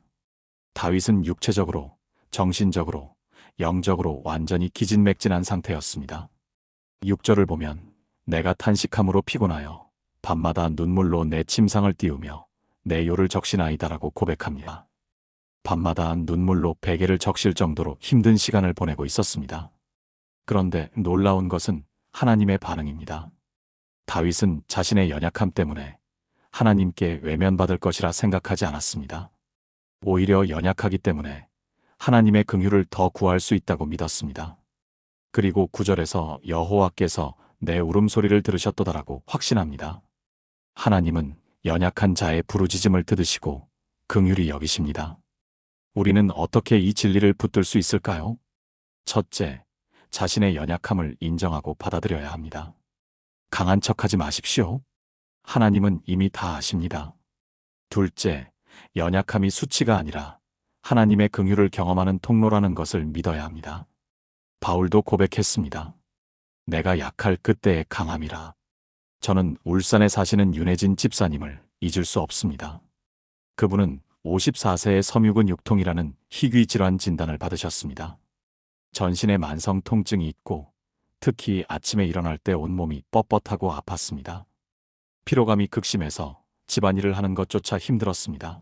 다윗은 육체적으로, 정신적으로, 영적으로 완전히 기진맥진한 상태였습니다. 6절을 보면 내가 탄식함으로 피곤하여 밤마다 눈물로 내 침상을 띄우며 내 요를 적시나이다라고 고백합니다. 밤마다 눈물로 베개를 적실 정도로 힘든 시간을 보내고 있었습니다. 그런데 놀라운 것은 하나님의 반응입니다. 다윗은 자신의 연약함 때문에 하나님께 외면받을 것이라 생각하지 않았습니다. 오히려 연약하기 때문에 하나님의 긍휼을 더 구할 수 있다고 믿었습니다. 그리고 9절에서 여호와께서 내 울음소리를 들으셨도다라고 확신합니다. 하나님은 연약한 자의 부르짖음을 들으시고 긍휼히 여기십니다. 우리는 어떻게 이 진리를 붙들 수 있을까요? 첫째, 자신의 연약함을 인정하고 받아들여야 합니다. 강한 척하지 마십시오. 하나님은 이미 다 아십니다. 둘째, 연약함이 수치가 아니라 하나님의 긍휼을 경험하는 통로라는 것을 믿어야 합니다. 바울도 고백했습니다. 내가 약할 그때의 강함이라. 저는 울산에 사시는 윤혜진 집사님을 잊을 수 없습니다. 그분은 54세의 섬유근 육통이라는 희귀 질환 진단을 받으셨습니다. 전신에 만성 통증이 있고 특히 아침에 일어날 때 온몸이 뻣뻣하고 아팠습니다. 피로감이 극심해서 집안일을 하는 것조차 힘들었습니다.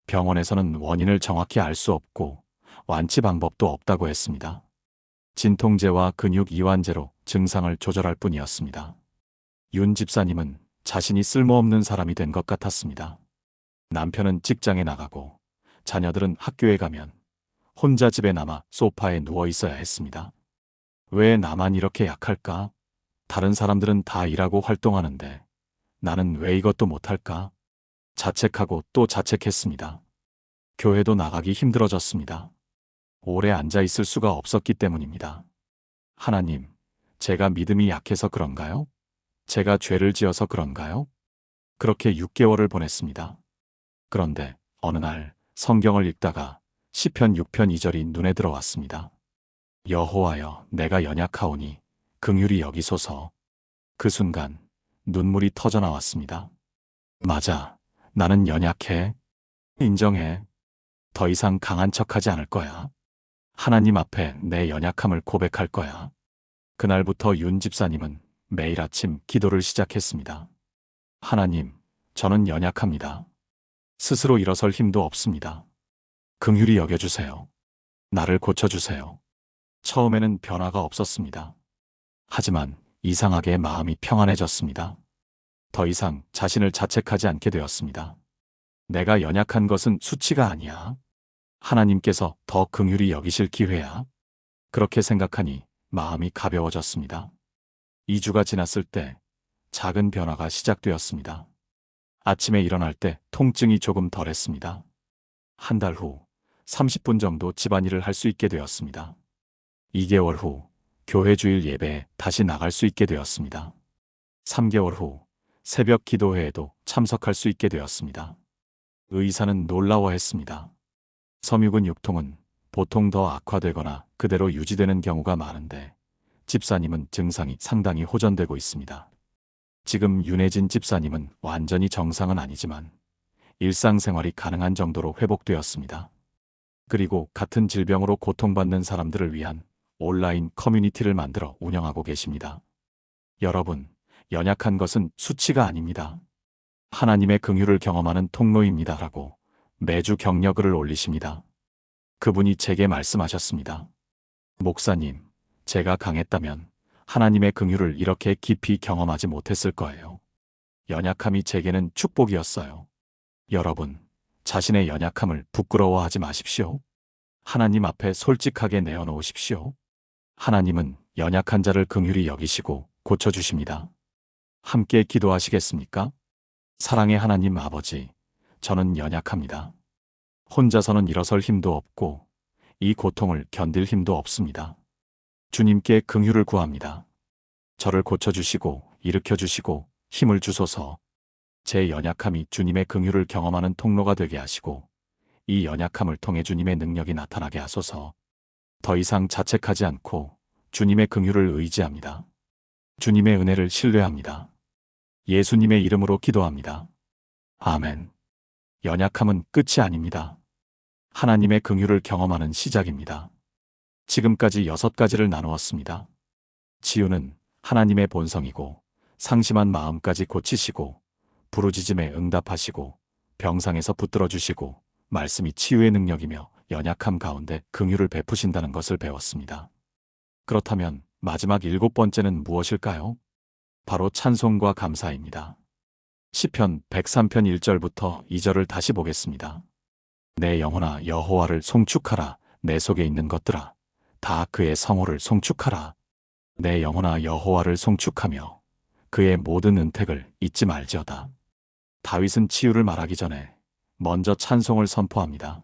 병원에서는 원인을 정확히 알 수 없고 완치 방법도 없다고 했습니다. 진통제와 근육 이완제로 증상을 조절할 뿐이었습니다. 윤 집사님은 자신이 쓸모없는 사람이 된 것 같았습니다. 남편은 직장에 나가고 자녀들은 학교에 가면 혼자 집에 남아 소파에 누워 있어야 했습니다. 왜 나만 이렇게 약할까? 다른 사람들은 다 일하고 활동하는데 나는 왜 이것도 못할까? 자책하고 또 자책했습니다. 교회도 나가기 힘들어졌습니다. 오래 앉아 있을 수가 없었기 때문입니다. 하나님, 제가 믿음이 약해서 그런가요? 제가 죄를 지어서 그런가요? 그렇게 6개월을 보냈습니다. 그런데 어느 날 성경을 읽다가 시편 6편 2절이 눈에 들어왔습니다. 여호와여, 내가 연약하오니 긍휼히 여기소서. 그 순간 눈물이 터져 나왔습니다. 맞아, 나는 연약해. 인정해. 더 이상 강한 척하지 않을 거야. 하나님 앞에 내 연약함을 고백할 거야. 그날부터 윤 집사님은 매일 아침 기도를 시작했습니다. 하나님, 저는 연약합니다. 스스로 일어설 힘도 없습니다. 긍휼히 여겨주세요. 나를 고쳐주세요. 처음에는 변화가 없었습니다. 하지만 이상하게 마음이 평안해졌습니다. 더 이상 자신을 자책하지 않게 되었습니다. 내가 연약한 것은 수치가 아니야. 하나님께서 더 긍휼히 여기실 기회야. 그렇게 생각하니 마음이 가벼워졌습니다. 2주가 지났을 때 작은 변화가 시작되었습니다. 아침에 일어날 때 통증이 조금 덜했습니다. 한 달 후 30분 정도 집안일을 할 수 있게 되었습니다. 2개월 후 교회 주일 예배에 다시 나갈 수 있게 되었습니다. 3개월 후 새벽 기도회에도 참석할 수 있게 되었습니다. 의사는 놀라워했습니다. 섬유근 육통은 보통 더 악화되거나 그대로 유지되는 경우가 많은데 집사님은 증상이 상당히 호전되고 있습니다. 지금 윤혜진 집사님은 완전히 정상은 아니지만 일상생활이 가능한 정도로 회복되었습니다. 그리고 같은 질병으로 고통받는 사람들을 위한 온라인 커뮤니티를 만들어 운영하고 계십니다. 여러분, 연약한 것은 수치가 아닙니다. 하나님의 긍휼을 경험하는 통로입니다라고 매주 격려글을 올리십니다. 그분이 제게 말씀하셨습니다. 목사님, 제가 강했다면 하나님의 긍휼을 이렇게 깊이 경험하지 못했을 거예요. 연약함이 제게는 축복이었어요. 여러분, 자신의 연약함을 부끄러워하지 마십시오. 하나님 앞에 솔직하게 내어놓으십시오. 하나님은 연약한 자를 긍휼히 여기시고 고쳐주십니다. 함께 기도하시겠습니까? 사랑의 하나님 아버지, 저는 연약합니다. 혼자서는 일어설 힘도 없고 이 고통을 견딜 힘도 없습니다. 주님께 긍휼을 구합니다. 저를 고쳐주시고 일으켜주시고 힘을 주소서. 제 연약함이 주님의 긍휼을 경험하는 통로가 되게 하시고 이 연약함을 통해 주님의 능력이 나타나게 하소서. 더 이상 자책하지 않고 주님의 긍휼을 의지합니다. 주님의 은혜를 신뢰합니다. 예수님의 이름으로 기도합니다. 아멘. 연약함은 끝이 아닙니다. 하나님의 긍휼을 경험하는 시작입니다. 지금까지 6가지를 나누었습니다. 치유는 하나님의 본성이고 상심한 마음까지 고치시고 부르짖음에 응답하시고 병상에서 붙들어 주시고 말씀이 치유의 능력이며 연약함 가운데 긍휼을 베푸신다는 것을 배웠습니다. 그렇다면 마지막 7번째는 무엇일까요? 바로 찬송과 감사입니다. 시편 103편 1절부터 2절을 다시 보겠습니다. 내 영혼아 여호와를 송축하라. 내 속에 있는 것들아 다 그의 성호를 송축하라. 내 영혼아 여호와를 송축하며 그의 모든 은택을 잊지 말지어다. 다윗은 치유를 말하기 전에 먼저 찬송을 선포합니다.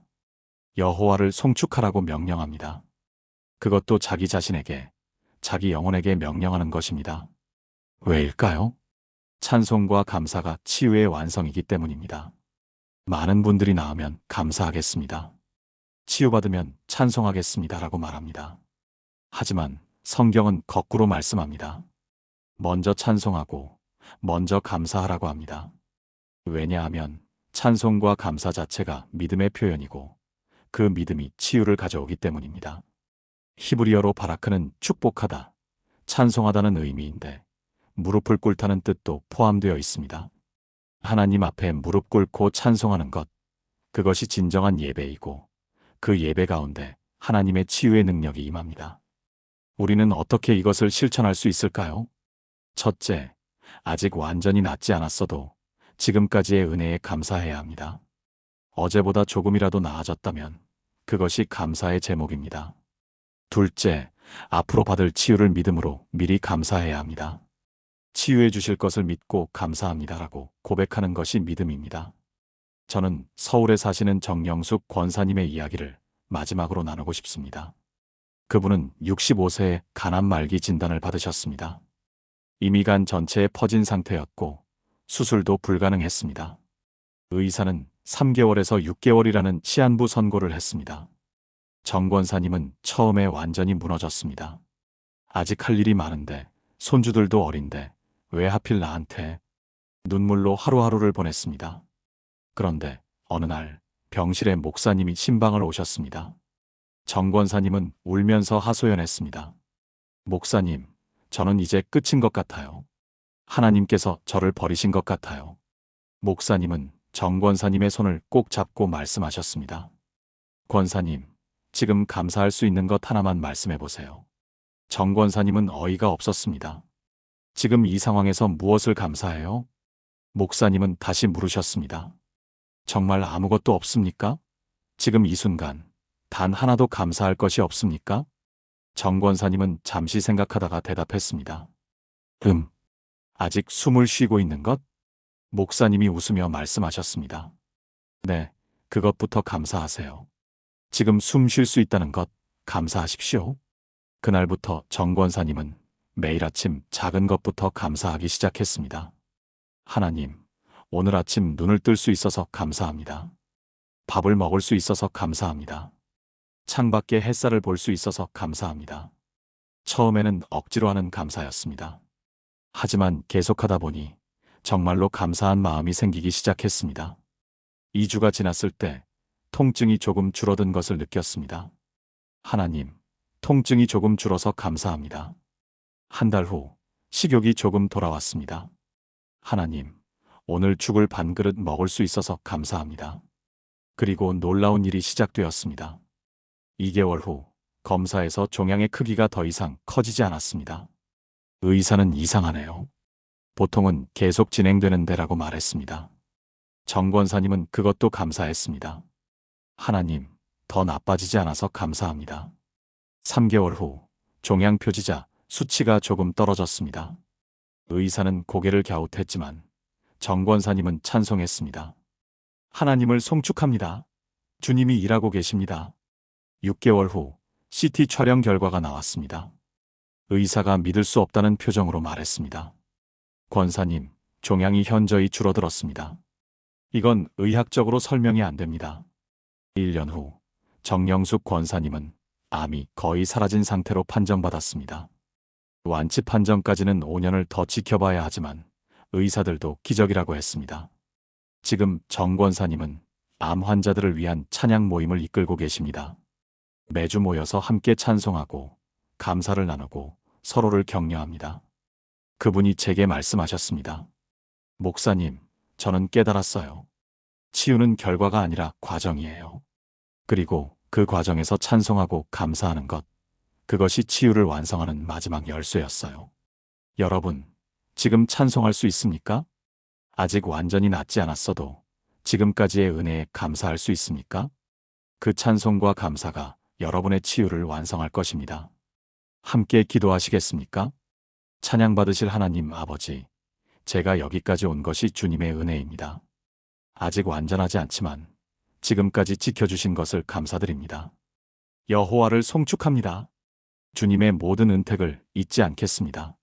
여호와를 송축하라고 명령합니다. 그것도 자기 자신에게, 자기 영혼에게 명령하는 것입니다. 왜일까요? 찬송과 감사가 치유의 완성이기 때문입니다. 많은 분들이 나으면 감사하겠습니다. 치유받으면 찬송하겠습니다라고 말합니다. 하지만 성경은 거꾸로 말씀합니다. 먼저 찬송하고 먼저 감사하라고 합니다. 왜냐하면 찬송과 감사 자체가 믿음의 표현이고 그 믿음이 치유를 가져오기 때문입니다. 히브리어로 바라크는 축복하다, 찬송하다는 의미인데 무릎을 꿇다는 뜻도 포함되어 있습니다. 하나님 앞에 무릎 꿇고 찬송하는 것, 그것이 진정한 예배이고 그 예배 가운데 하나님의 치유의 능력이 임합니다. 우리는 어떻게 이것을 실천할 수 있을까요? 첫째, 아직 완전히 낫지 않았어도 지금까지의 은혜에 감사해야 합니다. 어제보다 조금이라도 나아졌다면 그것이 감사의 제목입니다. 둘째, 앞으로 받을 치유를 믿음으로 미리 감사해야 합니다. 치유해 주실 것을 믿고 감사합니다라고 고백하는 것이 믿음입니다. 저는 서울에 사시는 정영숙 권사님의 이야기를 마지막으로 나누고 싶습니다. 그분은 65세에 간암 말기 진단을 받으셨습니다. 이미 간 전체에 퍼진 상태였고 수술도 불가능했습니다. 의사는 3개월에서 6개월이라는 시한부 선고를 했습니다. 정 권사님은 처음에 완전히 무너졌습니다. 아직 할 일이 많은데, 손주들도 어린데 왜 하필 나한테? 눈물로 하루하루를 보냈습니다. 그런데 어느 날 병실에 목사님이 신방을 오셨습니다. 정 권사님은 울면서 하소연했습니다. 목사님, 저는 이제 끝인 것 같아요. 하나님께서 저를 버리신 것 같아요. 목사님은 정 권사님의 손을 꼭 잡고 말씀하셨습니다. 권사님, 지금 감사할 수 있는 것 하나만 말씀해 보세요. 정 권사님은 어이가 없었습니다. 지금 이 상황에서 무엇을 감사해요? 목사님은 다시 물으셨습니다. 정말 아무것도 없습니까? 지금 이 순간 단 하나도 감사할 것이 없습니까? 정 권사님은 잠시 생각하다가 대답했습니다. 아직 숨을 쉬고 있는 것? 목사님이 웃으며 말씀하셨습니다. 네, 그것부터 감사하세요. 지금 숨 쉴 수 있다는 것 감사하십시오. 그날부터 정 권사님은 매일 아침 작은 것부터 감사하기 시작했습니다. 하나님, 오늘 아침 눈을 뜰 수 있어서 감사합니다. 밥을 먹을 수 있어서 감사합니다. 창밖에 햇살을 볼 수 있어서 감사합니다. 처음에는 억지로 하는 감사였습니다. 하지만 계속하다 보니 정말로 감사한 마음이 생기기 시작했습니다. 2주가 지났을 때 통증이 조금 줄어든 것을 느꼈습니다. 하나님, 통증이 조금 줄어서 감사합니다. 한 달 후 식욕이 조금 돌아왔습니다. 하나님, 오늘 죽을 반 그릇 먹을 수 있어서 감사합니다. 그리고 놀라운 일이 시작되었습니다. 2개월 후 검사에서 종양의 크기가 더 이상 커지지 않았습니다. 의사는 이상하네요. 보통은 계속 진행되는 데라고 말했습니다. 정 권사님은 그것도 감사했습니다. 하나님, 더 나빠지지 않아서 감사합니다. 3개월 후 종양 표지자 수치가 조금 떨어졌습니다. 의사는 고개를 갸웃했지만 정 권사님은 찬송했습니다. 하나님을 송축합니다. 주님이 일하고 계십니다. 6개월 후 CT 촬영 결과가 나왔습니다. 의사가 믿을 수 없다는 표정으로 말했습니다. 권사님, 종양이 현저히 줄어들었습니다. 이건 의학적으로 설명이 안 됩니다. 1년 후 정영숙 권사님은 암이 거의 사라진 상태로 판정받았습니다. 완치 판정까지는 5년을 더 지켜봐야 하지만 의사들도 기적이라고 했습니다. 지금 정 권사님은 암 환자들을 위한 찬양 모임을 이끌고 계십니다. 매주 모여서 함께 찬송하고 감사를 나누고 서로를 격려합니다. 그분이 제게 말씀하셨습니다. 목사님, 저는 깨달았어요. 치유는 결과가 아니라 과정이에요. 그리고 그 과정에서 찬송하고 감사하는 것, 그것이 치유를 완성하는 마지막 열쇠였어요. 여러분, 지금 찬송할 수 있습니까? 아직 완전히 낫지 않았어도 지금까지의 은혜에 감사할 수 있습니까? 그 찬송과 감사가 여러분의 치유를 완성할 것입니다. 함께 기도하시겠습니까? 찬양받으실 하나님 아버지, 제가 여기까지 온 것이 주님의 은혜입니다. 아직 완전하지 않지만 지금까지 지켜주신 것을 감사드립니다. 여호와를 송축합니다. 주님의 모든 은택을 잊지 않겠습니다.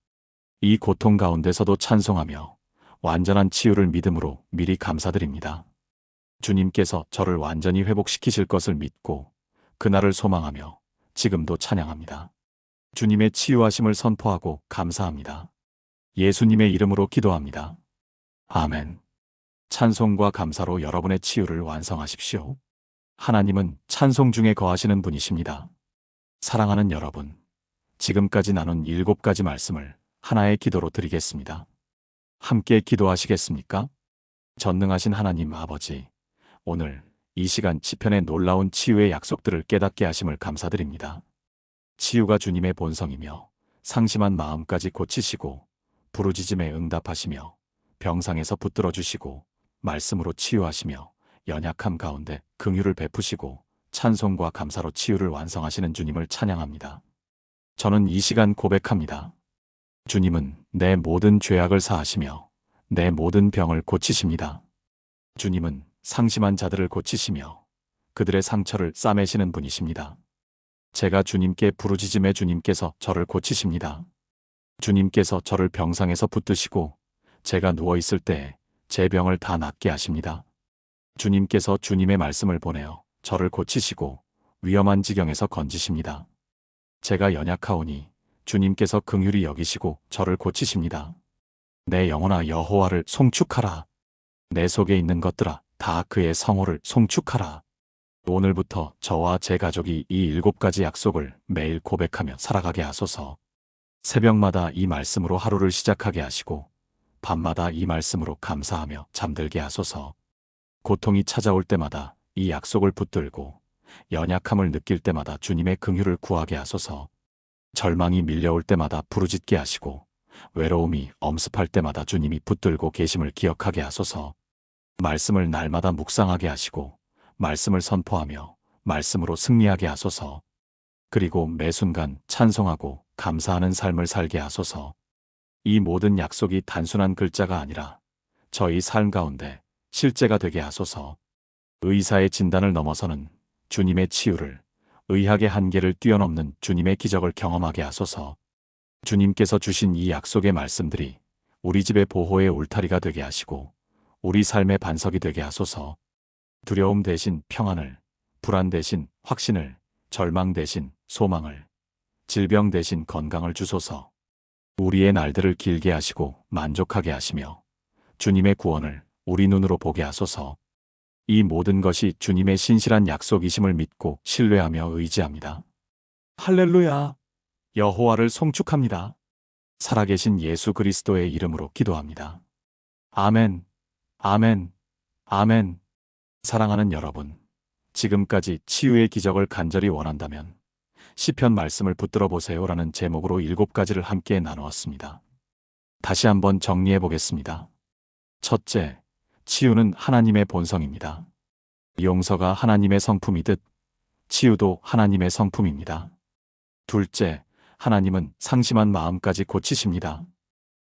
이 고통 가운데서도 찬송하며 완전한 치유를 믿음으로 미리 감사드립니다. 주님께서 저를 완전히 회복시키실 것을 믿고 그날을 소망하며 지금도 찬양합니다. 주님의 치유하심을 선포하고 감사합니다. 예수님의 이름으로 기도합니다. 아멘. 찬송과 감사로 여러분의 치유를 완성하십시오. 하나님은 찬송 중에 거하시는 분이십니다. 사랑하는 여러분, 지금까지 나눈 7가지 말씀을 하나의 기도로 드리겠습니다. 함께 기도하시겠습니까? 전능하신 하나님 아버지, 오늘 이 시간 시편의 놀라운 치유의 약속들을 깨닫게 하심을 감사드립니다. 치유가 주님의 본성이며 상심한 마음까지 고치시고 부르짖음에 응답하시며 병상에서 붙들어 주시고 말씀으로 치유하시며 연약함 가운데 긍휼을 베푸시고 찬송과 감사로 치유를 완성하시는 주님을 찬양합니다. 저는 이 시간 고백합니다. 주님은 내 모든 죄악을 사하시며 내 모든 병을 고치십니다. 주님은 상심한 자들을 고치시며 그들의 상처를 싸매시는 분이십니다. 제가 주님께 부르짖음에 주님께서 저를 고치십니다. 주님께서 저를 병상에서 붙드시고 제가 누워있을 때에 제 병을 다 낫게 하십니다. 주님께서 주님의 말씀을 보내어 저를 고치시고 위험한 지경에서 건지십니다. 제가 연약하오니 주님께서 긍휼히 여기시고 저를 고치십니다. 내 영혼아 여호와를 송축하라. 내 속에 있는 것들아 다 그의 성호를 송축하라. 오늘부터 저와 제 가족이 이 7가지 약속을 매일 고백하며 살아가게 하소서. 새벽마다 이 말씀으로 하루를 시작하게 하시고 밤마다 이 말씀으로 감사하며 잠들게 하소서. 고통이 찾아올 때마다 이 약속을 붙들고 연약함을 느낄 때마다 주님의 긍휼을 구하게 하소서. 절망이 밀려올 때마다 부르짖게 하시고 외로움이 엄습할 때마다 주님이 붙들고 계심을 기억하게 하소서. 말씀을 날마다 묵상하게 하시고 말씀을 선포하며 말씀으로 승리하게 하소서. 그리고 매 순간 찬송하고 감사하는 삶을 살게 하소서. 이 모든 약속이 단순한 글자가 아니라 저희 삶 가운데 실제가 되게 하소서. 의사의 진단을 넘어서는 주님의 치유를, 의학의 한계를 뛰어넘는 주님의 기적을 경험하게 하소서. 주님께서 주신 이 약속의 말씀들이 우리 집의 보호의 울타리가 되게 하시고 우리 삶의 반석이 되게 하소서. 두려움 대신 평안을, 불안 대신 확신을, 절망 대신 소망을, 질병 대신 건강을 주소서. 우리의 날들을 길게 하시고 만족하게 하시며 주님의 구원을 우리 눈으로 보게 하소서. 이 모든 것이 주님의 신실한 약속이심을 믿고 신뢰하며 의지합니다. 할렐루야! 여호와를 송축합니다. 살아계신 예수 그리스도의 이름으로 기도합니다. 아멘, 아멘, 아멘. 사랑하는 여러분, 지금까지 치유의 기적을 간절히 원한다면 시편 말씀을 붙들어 보세요라는 제목으로 7가지를 함께 나누었습니다. 다시 한번 정리해 보겠습니다. 첫째, 치유는 하나님의 본성입니다. 용서가 하나님의 성품이듯 치유도 하나님의 성품입니다. 둘째, 하나님은 상심한 마음까지 고치십니다.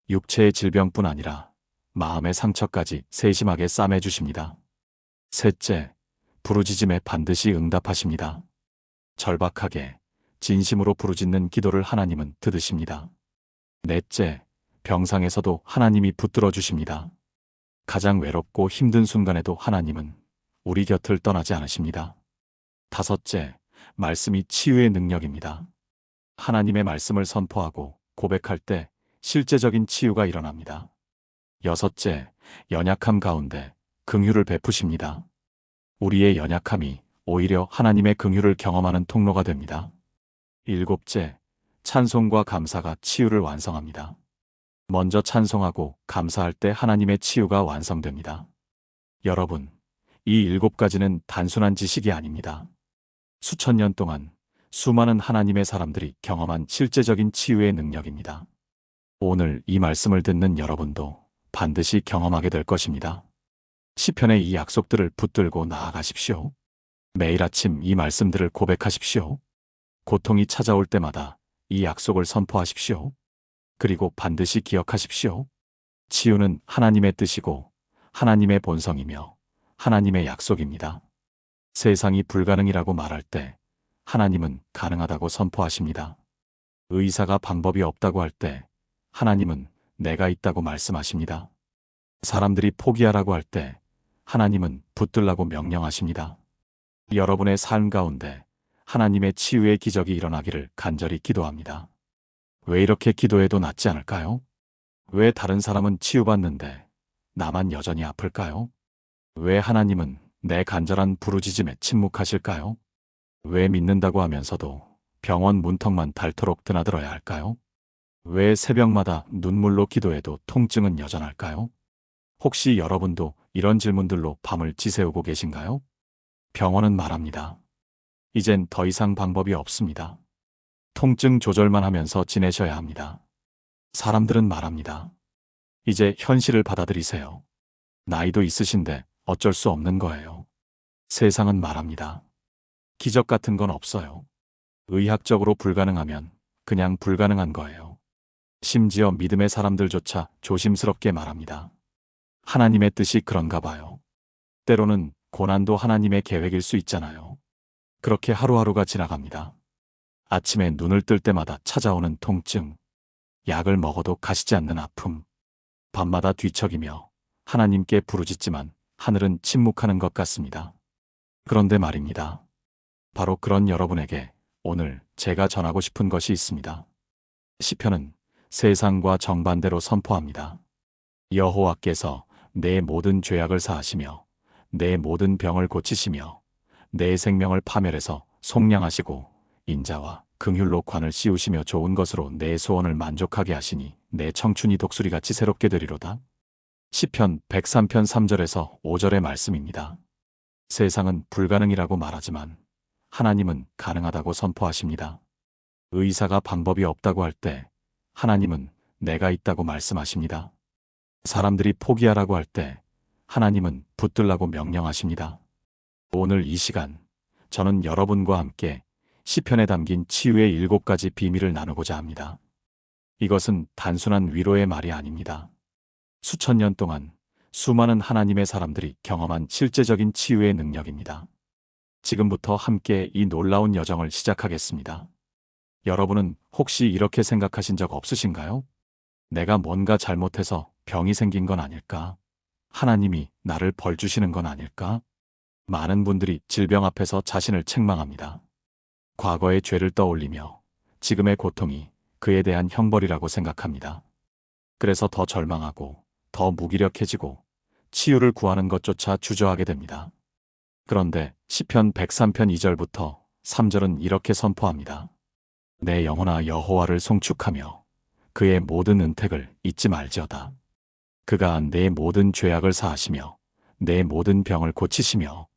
육체의 질병뿐 아니라 마음의 상처까지 세심하게 싸매주십니다. 셋째, 부르짖음에 반드시 응답하십니다. 절박하게 진심으로 부르짖는 기도를 하나님은 들으십니다. 넷째, 병상에서도 하나님이 붙들어 주십니다. 가장 외롭고 힘든 순간에도 하나님은 우리 곁을 떠나지 않으십니다. 다섯째, 말씀이 치유의 능력입니다. 하나님의 말씀을 선포하고 고백할 때 실제적인 치유가 일어납니다. 여섯째, 연약함 가운데 긍휼을 베푸십니다. 우리의 연약함이 오히려 하나님의 긍휼을 경험하는 통로가 됩니다. 일곱째, 찬송과 감사가 치유를 완성합니다. 먼저 찬송하고 감사할 때 하나님의 치유가 완성됩니다. 여러분, 이 7가지는 단순한 지식이 아닙니다. 수천 년 동안 수많은 하나님의 사람들이 경험한 실제적인 치유의 능력입니다. 오늘 이 말씀을 듣는 여러분도 반드시 경험하게 될 것입니다. 시편의 이 약속들을 붙들고 나아가십시오. 매일 아침 이 말씀들을 고백하십시오. 고통이 찾아올 때마다 이 약속을 선포하십시오. 그리고 반드시 기억하십시오. 치유는 하나님의 뜻이고 하나님의 본성이며 하나님의 약속입니다. 세상이 불가능이라고 말할 때 하나님은 가능하다고 선포하십니다. 의사가 방법이 없다고 할 때 하나님은 내가 있다고 말씀하십니다. 사람들이 포기하라고 할 때 하나님은 붙들라고 명령하십니다. 여러분의 삶 가운데 하나님의 치유의 기적이 일어나기를 간절히 기도합니다. 왜 이렇게 기도해도 낫지 않을까요? 왜 다른 사람은 치유받는데 나만 여전히 아플까요? 왜 하나님은 내 간절한 부르짖음에 침묵하실까요? 왜 믿는다고 하면서도 병원 문턱만 닳도록 드나들어야 할까요? 왜 새벽마다 눈물로 기도해도 통증은 여전할까요? 혹시 여러분도 이런 질문들로 밤을 지새우고 계신가요? 병원은 말합니다. 이젠 더 이상 방법이 없습니다. 통증 조절만 하면서 지내셔야 합니다. 사람들은 말합니다. 이제 현실을 받아들이세요. 나이도 있으신데 어쩔 수 없는 거예요. 세상은 말합니다. 기적 같은 건 없어요. 의학적으로 불가능하면 그냥 불가능한 거예요. 심지어 믿음의 사람들조차 조심스럽게 말합니다. 하나님의 뜻이 그런가 봐요. 때로는 고난도 하나님의 계획일 수 있잖아요. 그렇게 하루하루가 지나갑니다. 아침에 눈을 뜰 때마다 찾아오는 통증, 약을 먹어도 가시지 않는 아픔, 밤마다 뒤척이며 하나님께 부르짖지만 하늘은 침묵하는 것 같습니다. 그런데 말입니다. 바로 그런 여러분에게 오늘 제가 전하고 싶은 것이 있습니다. 시편은 세상과 정반대로 선포합니다. 여호와께서 내 모든 죄악을 사하시며 내 모든 병을 고치시며 내 생명을 파멸해서 속량하시고 인자와 긍휼로 관을 씌우시며 좋은 것으로 내 소원을 만족하게 하시니 내 청춘이 독수리같이 새롭게 되리로다. 시편 103편 3절에서 5절의 말씀입니다. 세상은 불가능이라고 말하지만 하나님은 가능하다고 선포하십니다. 의사가 방법이 없다고 할 때 하나님은 내가 있다고 말씀하십니다. 사람들이 포기하라고 할 때 하나님은 붙들라고 명령하십니다. 오늘 이 시간 저는 여러분과 함께 시편에 담긴 치유의 7가지 비밀을 나누고자 합니다. 이것은 단순한 위로의 말이 아닙니다. 수천 년 동안 수많은 하나님의 사람들이 경험한 실제적인 치유의 능력입니다. 지금부터 함께 이 놀라운 여정을 시작하겠습니다. 여러분은 혹시 이렇게 생각하신 적 없으신가요? 내가 뭔가 잘못해서 병이 생긴 건 아닐까? 하나님이 나를 벌 주시는 건 아닐까? 많은 분들이 질병 앞에서 자신을 책망합니다. 과거의 죄를 떠올리며 지금의 고통이 그에 대한 형벌이라고 생각합니다. 그래서 더 절망하고 더 무기력해지고 치유를 구하는 것조차 주저하게 됩니다. 그런데 시편 103편 2절부터 3절은 이렇게 선포합니다. 내 영혼아 여호와를 송축하며 그의 모든 은택을 잊지 말지어다. 그가 내 모든 죄악을 사하시며 내 모든 병을 고치시며.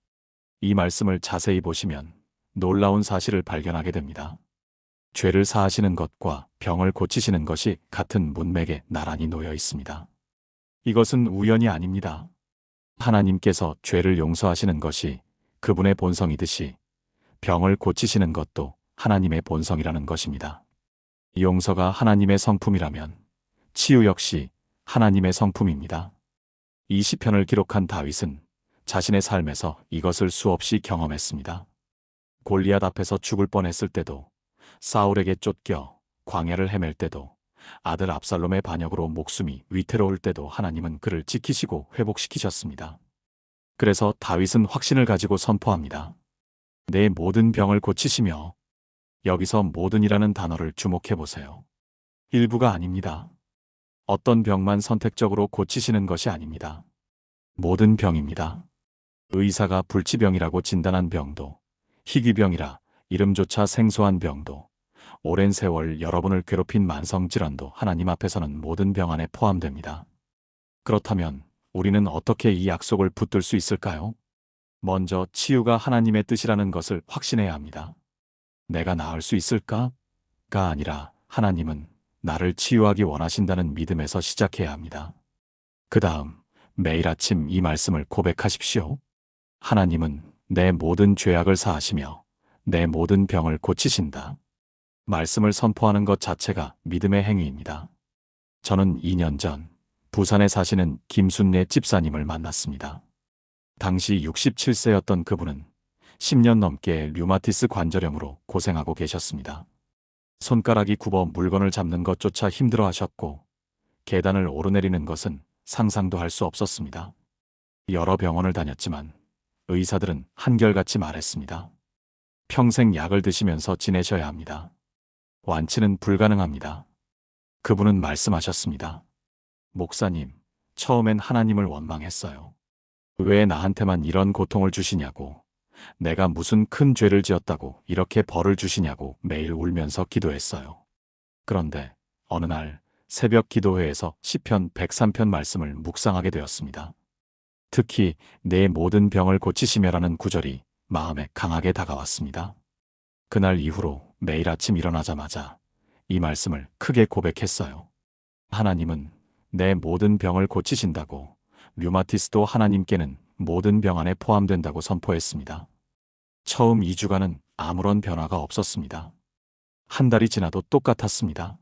이 말씀을 자세히 보시면 놀라운 사실을 발견하게 됩니다. 죄를 사하시는 것과 병을 고치시는 것이 같은 문맥에 나란히 놓여 있습니다. 이것은 우연이 아닙니다. 하나님께서 죄를 용서하시는 것이 그분의 본성이듯이 병을 고치시는 것도 하나님의 본성이라는 것입니다. 용서가 하나님의 성품이라면 치유 역시 하나님의 성품입니다. 이 시편을 기록한 다윗은 자신의 삶에서 이것을 수없이 경험했습니다. 골리앗 앞에서 죽을 뻔했을 때도, 사울에게 쫓겨 광야를 헤맬 때도, 아들 압살롬의 반역으로 목숨이 위태로울 때도 하나님은 그를 지키시고 회복시키셨습니다. 그래서 다윗은 확신을 가지고 선포합니다. 내 모든 병을 고치시며. 여기서 모든이라는 단어를 주목해 보세요. 일부가 아닙니다. 어떤 병만 선택적으로 고치시는 것이 아닙니다. 모든 병입니다. 의사가 불치병이라고 진단한 병도, 희귀병이라 이름조차 생소한 병도, 오랜 세월 여러분을 괴롭힌 만성질환도 하나님 앞에서는 모든 병 안에 포함됩니다. 그렇다면 우리는 어떻게 이 약속을 붙들 수 있을까요? 먼저 치유가 하나님의 뜻이라는 것을 확신해야 합니다. 내가 나을 수 있을까?가 아니라 하나님은 나를 치유하기 원하신다는 믿음에서 시작해야 합니다. 그 다음 매일 아침 이 말씀을 고백하십시오. 하나님은 내 모든 죄악을 사하시며 내 모든 병을 고치신다. 말씀을 선포하는 것 자체가 믿음의 행위입니다. 저는 2년 전 부산에 사시는 김순례 집사님을 만났습니다. 당시 67세였던 그분은 10년 넘게 류마티스 관절염으로 고생하고 계셨습니다. 손가락이 굽어 물건을 잡는 것조차 힘들어 하셨고 계단을 오르내리는 것은 상상도 할 수 없었습니다. 여러 병원을 다녔지만 의사들은 한결같이 말했습니다. 평생 약을 드시면서 지내셔야 합니다. 완치는 불가능합니다. 그분은 말씀하셨습니다. 목사님, 처음엔 하나님을 원망했어요. 왜 나한테만 이런 고통을 주시냐고, 내가 무슨 큰 죄를 지었다고 이렇게 벌을 주시냐고 매일 울면서 기도했어요. 그런데 어느 날 새벽 기도회에서 시편 103편 말씀을 묵상하게 되었습니다. 특히 내 모든 병을 고치시며라는 구절이 마음에 강하게 다가왔습니다. 그날 이후로 매일 아침 일어나자마자 이 말씀을 크게 고백했어요. 하나님은 내 모든 병을 고치신다고, 류마티스도 하나님께는 모든 병 안에 포함된다고 선포했습니다. 처음 2주간은 아무런 변화가 없었습니다. 한 달이 지나도 똑같았습니다.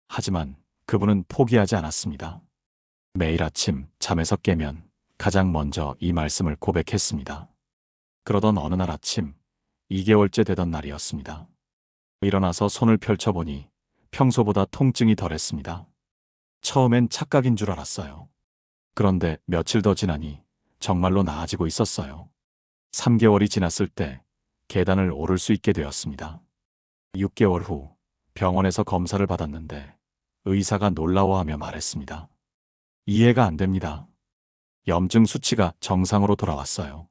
하지만 그분은 포기하지 않았습니다. 매일 아침 잠에서 깨면 가장 먼저 이 말씀을 고백했습니다. 그러던 어느 날 아침, 2개월째 되던 날이었습니다. 일어나서 손을 펼쳐보니 평소보다 통증이 덜했습니다. 처음엔 착각인 줄 알았어요. 그런데 며칠 더 지나니 정말로 나아지고 있었어요. 3개월이 지났을 때 계단을 오를 수 있게 되었습니다. 6개월 후 병원에서 검사를 받았는데 의사가 놀라워하며 말했습니다. 이해가 안 됩니다. 염증 수치가 정상으로 돌아왔어요.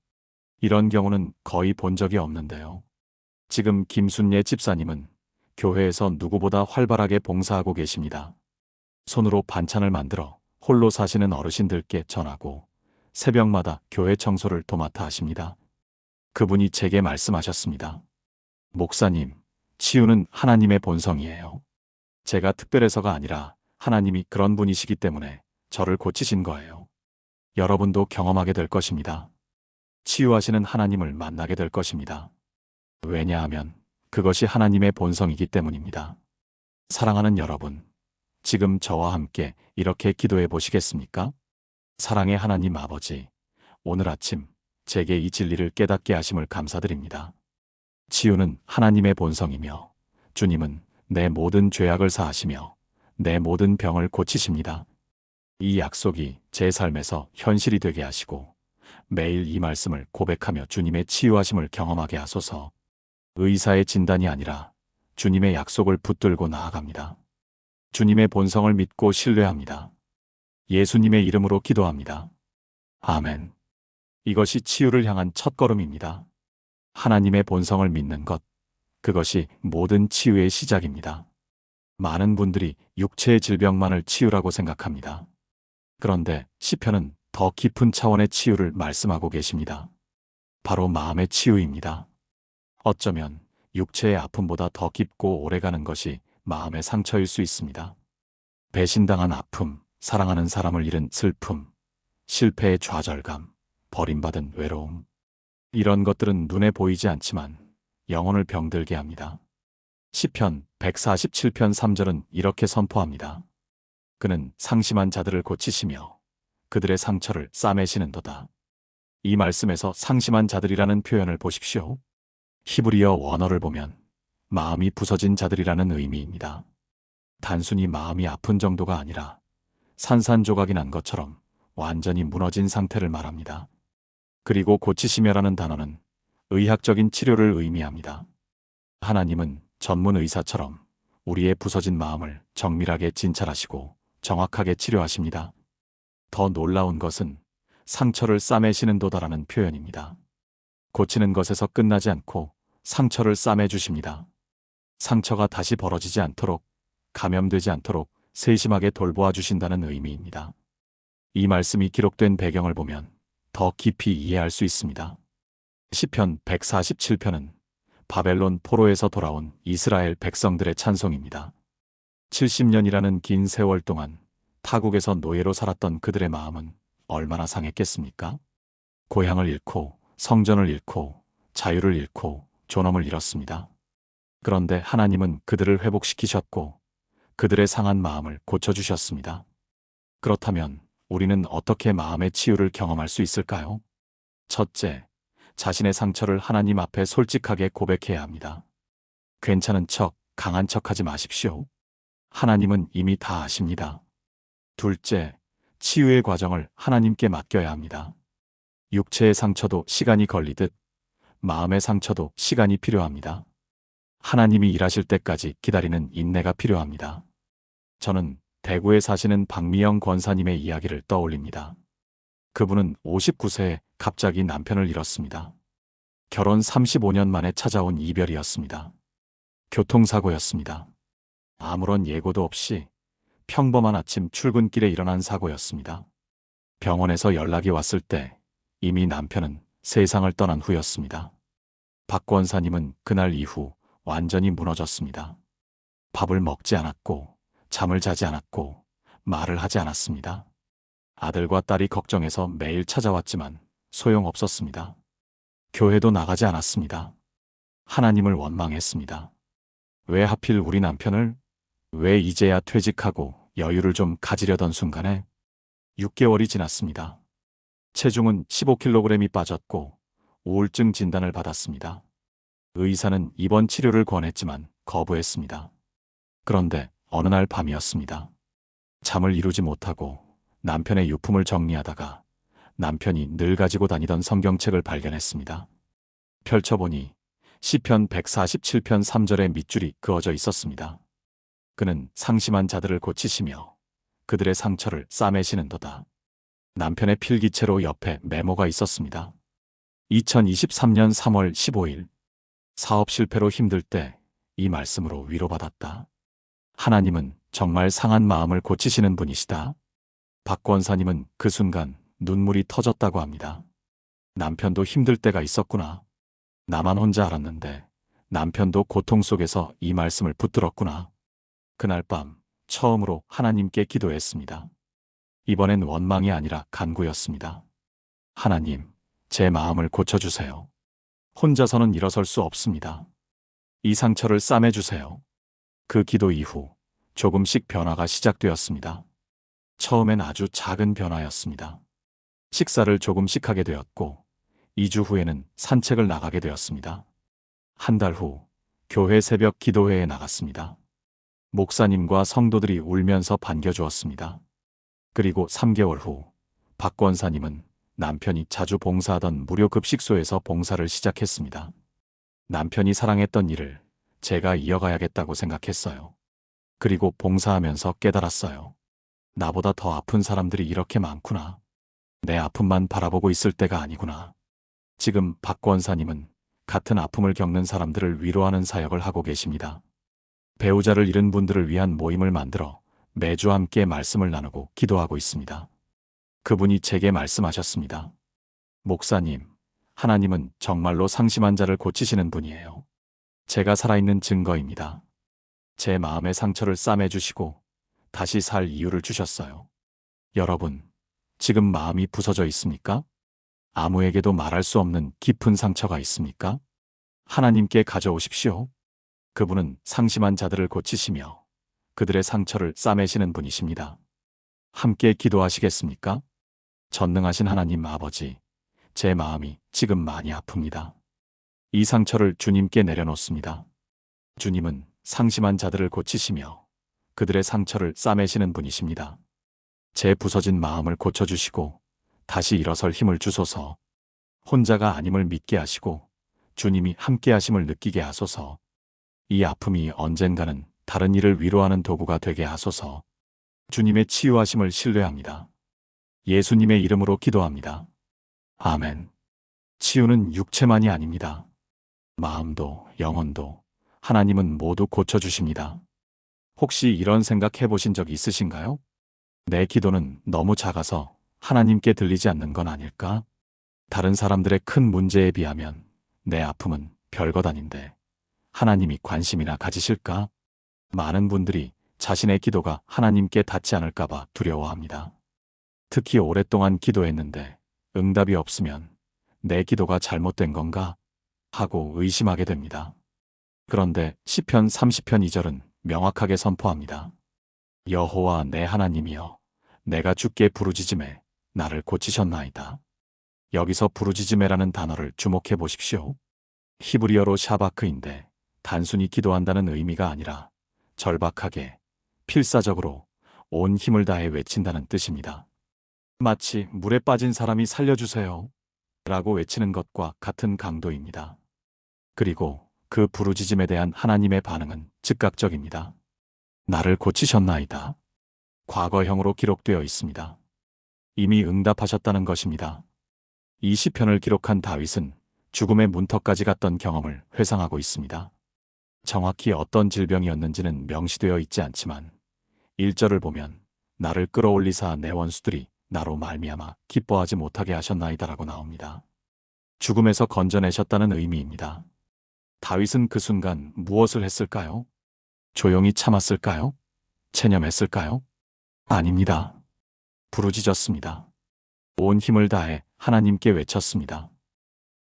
이런 경우는 거의 본 적이 없는데요. 지금 김순례 집사님은 교회에서 누구보다 활발하게 봉사하고 계십니다. 손으로 반찬을 만들어 홀로 사시는 어르신들께 전하고 새벽마다 교회 청소를 도맡아 하십니다. 그분이 제게 말씀하셨습니다. 목사님, 치유는 하나님의 본성이에요. 제가 특별해서가 아니라 하나님이 그런 분이시기 때문에 저를 고치신 거예요. 여러분도 경험하게 될 것입니다. 치유하시는 하나님을 만나게 될 것입니다. 왜냐하면 그것이 하나님의 본성이기 때문입니다. 사랑하는 여러분, 지금 저와 함께 이렇게 기도해 보시겠습니까? 사랑의 하나님 아버지, 오늘 아침 제게 이 진리를 깨닫게 하심을 감사드립니다. 치유는 하나님의 본성이며 주님은 내 모든 죄악을 사하시며 내 모든 병을 고치십니다. 이 약속이 제 삶에서 현실이 되게 하시고 매일 이 말씀을 고백하며 주님의 치유하심을 경험하게 하소서. 의사의 진단이 아니라 주님의 약속을 붙들고 나아갑니다. 주님의 본성을 믿고 신뢰합니다. 예수님의 이름으로 기도합니다. 아멘. 이것이 치유를 향한 첫걸음입니다. 하나님의 본성을 믿는 것, 그것이 모든 치유의 시작입니다. 많은 분들이 육체의 질병만을 치유라고 생각합니다. 그런데 시편은 더 깊은 차원의 치유를 말씀하고 계십니다. 바로 마음의 치유입니다. 어쩌면 육체의 아픔보다 더 깊고 오래가는 것이 마음의 상처일 수 있습니다. 배신당한 아픔, 사랑하는 사람을 잃은 슬픔, 실패의 좌절감, 버림받은 외로움. 이런 것들은 눈에 보이지 않지만 영혼을 병들게 합니다. 시편 147편 3절은 이렇게 선포합니다. 그는 상심한 자들을 고치시며 그들의 상처를 싸매시는도다. 이 말씀에서 상심한 자들이라는 표현을 보십시오. 히브리어 원어를 보면 마음이 부서진 자들이라는 의미입니다. 단순히 마음이 아픈 정도가 아니라 산산조각이 난 것처럼 완전히 무너진 상태를 말합니다. 그리고 고치시며라는 단어는 의학적인 치료를 의미합니다. 하나님은 전문 의사처럼 우리의 부서진 마음을 정밀하게 진찰하시고 정확하게 치료하십니다. 더 놀라운 것은 상처를 싸매시는도다라는 표현입니다. 고치는 것에서 끝나지 않고 상처를 싸매주십니다. 상처가 다시 벌어지지 않도록, 감염되지 않도록 세심하게 돌보아 주신다는 의미입니다. 이 말씀이 기록된 배경을 보면 더 깊이 이해할 수 있습니다. 시편 147편은 바벨론 포로에서 돌아온 이스라엘 백성들의 찬송입니다. 70년이라는 긴 세월 동안 타국에서 노예로 살았던 그들의 마음은 얼마나 상했겠습니까? 고향을 잃고 성전을 잃고 자유를 잃고 존엄을 잃었습니다. 그런데 하나님은 그들을 회복시키셨고 그들의 상한 마음을 고쳐주셨습니다. 그렇다면 우리는 어떻게 마음의 치유를 경험할 수 있을까요? 첫째, 자신의 상처를 하나님 앞에 솔직하게 고백해야 합니다. 괜찮은 척, 강한 척 하지 마십시오. 하나님은 이미 다 아십니다. 둘째, 치유의 과정을 하나님께 맡겨야 합니다. 육체의 상처도 시간이 걸리듯 마음의 상처도 시간이 필요합니다. 하나님이 일하실 때까지 기다리는 인내가 필요합니다. 저는 대구에 사시는 박미영 권사님의 이야기를 떠올립니다. 그분은 59세에 갑자기 남편을 잃었습니다. 결혼 35년 만에 찾아온 이별이었습니다. 교통사고였습니다. 아무런 예고도 없이 평범한 아침 출근길에 일어난 사고였습니다. 병원에서 연락이 왔을 때 이미 남편은 세상을 떠난 후였습니다. 박 권사님은 그날 이후 완전히 무너졌습니다. 밥을 먹지 않았고 잠을 자지 않았고 말을 하지 않았습니다. 아들과 딸이 걱정해서 매일 찾아왔지만 소용없었습니다. 교회도 나가지 않았습니다. 하나님을 원망했습니다. 왜 하필 우리 남편을? 왜 이제야 퇴직하고 여유를 좀 가지려던 순간에? 6개월이 지났습니다. 체중은 15kg이 빠졌고 우울증 진단을 받았습니다. 의사는 입원 치료를 권했지만 거부했습니다. 그런데 어느 날 밤이었습니다. 잠을 이루지 못하고 남편의 유품을 정리하다가 남편이 늘 가지고 다니던 성경책을 발견했습니다. 펼쳐보니 시편 147편 3절의 밑줄이 그어져 있었습니다. 그는 상심한 자들을 고치시며 그들의 상처를 싸매시는도다. 남편의 필기체로 옆에 메모가 있었습니다. 2023년 3월 15일 사업 실패로 힘들 때 이 말씀으로 위로받았다. 하나님은 정말 상한 마음을 고치시는 분이시다. 박 권사님은 그 순간 눈물이 터졌다고 합니다. 남편도 힘들 때가 있었구나. 나만 혼자 알았는데 남편도 고통 속에서 이 말씀을 붙들었구나. 그날 밤 처음으로 하나님께 기도했습니다. 이번엔 원망이 아니라 간구였습니다. 하나님, 제 마음을 고쳐주세요. 혼자서는 일어설 수 없습니다. 이 상처를 싸매주세요. 그 기도 이후 조금씩 변화가 시작되었습니다. 처음엔 아주 작은 변화였습니다. 식사를 조금씩 하게 되었고 2주 후에는 산책을 나가게 되었습니다. 한 달 후 교회 새벽 기도회에 나갔습니다. 목사님과 성도들이 울면서 반겨주었습니다. 그리고 3개월 후 박 권사님은 남편이 자주 봉사하던 무료 급식소에서 봉사를 시작했습니다. 남편이 사랑했던 일을 제가 이어가야겠다고 생각했어요. 그리고 봉사하면서 깨달았어요. 나보다 더 아픈 사람들이 이렇게 많구나. 내 아픔만 바라보고 있을 때가 아니구나. 지금 박 권사님은 같은 아픔을 겪는 사람들을 위로하는 사역을 하고 계십니다. 배우자를 잃은 분들을 위한 모임을 만들어 매주 함께 말씀을 나누고 기도하고 있습니다. 그분이 제게 말씀하셨습니다. 목사님, 하나님은 정말로 상심한 자를 고치시는 분이에요. 제가 살아있는 증거입니다. 제 마음의 상처를 싸매주시고 다시 살 이유를 주셨어요. 여러분, 지금 마음이 부서져 있습니까? 아무에게도 말할 수 없는 깊은 상처가 있습니까? 하나님께 가져오십시오. 그분은 상심한 자들을 고치시며 그들의 상처를 싸매시는 분이십니다. 함께 기도하시겠습니까? 전능하신 하나님 아버지, 제 마음이 지금 많이 아픕니다. 이 상처를 주님께 내려놓습니다. 주님은 상심한 자들을 고치시며 그들의 상처를 싸매시는 분이십니다. 제 부서진 마음을 고쳐주시고 다시 일어설 힘을 주소서. 혼자가 아님을 믿게 하시고 주님이 함께 하심을 느끼게 하소서. 이 아픔이 언젠가는 다른 이를 위로하는 도구가 되게 하소서. 주님의 치유하심을 신뢰합니다. 예수님의 이름으로 기도합니다. 아멘. 치유는 육체만이 아닙니다. 마음도 영혼도 하나님은 모두 고쳐주십니다. 혹시 이런 생각 해보신 적 있으신가요? 내 기도는 너무 작아서 하나님께 들리지 않는 건 아닐까? 다른 사람들의 큰 문제에 비하면 내 아픔은 별것 아닌데 하나님이 관심이나 가지실까? 많은 분들이 자신의 기도가 하나님께 닿지 않을까봐 두려워합니다. 특히 오랫동안 기도했는데 응답이 없으면 내 기도가 잘못된 건가? 하고 의심하게 됩니다. 그런데 시편 30편 2절은 명확하게 선포합니다. 여호와 내 하나님이여, 내가 주께 부르짖음에 나를 고치셨나이다. 여기서 부르짖음에라는 단어를 주목해 보십시오. 히브리어로 샤바크인데 단순히 기도한다는 의미가 아니라 절박하게, 필사적으로 온 힘을 다해 외친다는 뜻입니다. 마치 물에 빠진 사람이 살려주세요 라고 외치는 것과 같은 강도입니다. 그리고 그 부르짖음에 대한 하나님의 반응은 즉각적입니다. 나를 고치셨나이다. 과거형으로 기록되어 있습니다. 이미 응답하셨다는 것입니다. 이 시편을 기록한 다윗은 죽음의 문턱까지 갔던 경험을 회상하고 있습니다. 정확히 어떤 질병이었는지는 명시되어 있지 않지만 1절을 보면 나를 끌어올리사 내 원수들이 나로 말미암아 기뻐하지 못하게 하셨나이다라고 나옵니다. 죽음에서 건져내셨다는 의미입니다. 다윗은 그 순간 무엇을 했을까요? 조용히 참았을까요? 체념했을까요? 아닙니다. 부르짖었습니다. 온 힘을 다해 하나님께 외쳤습니다.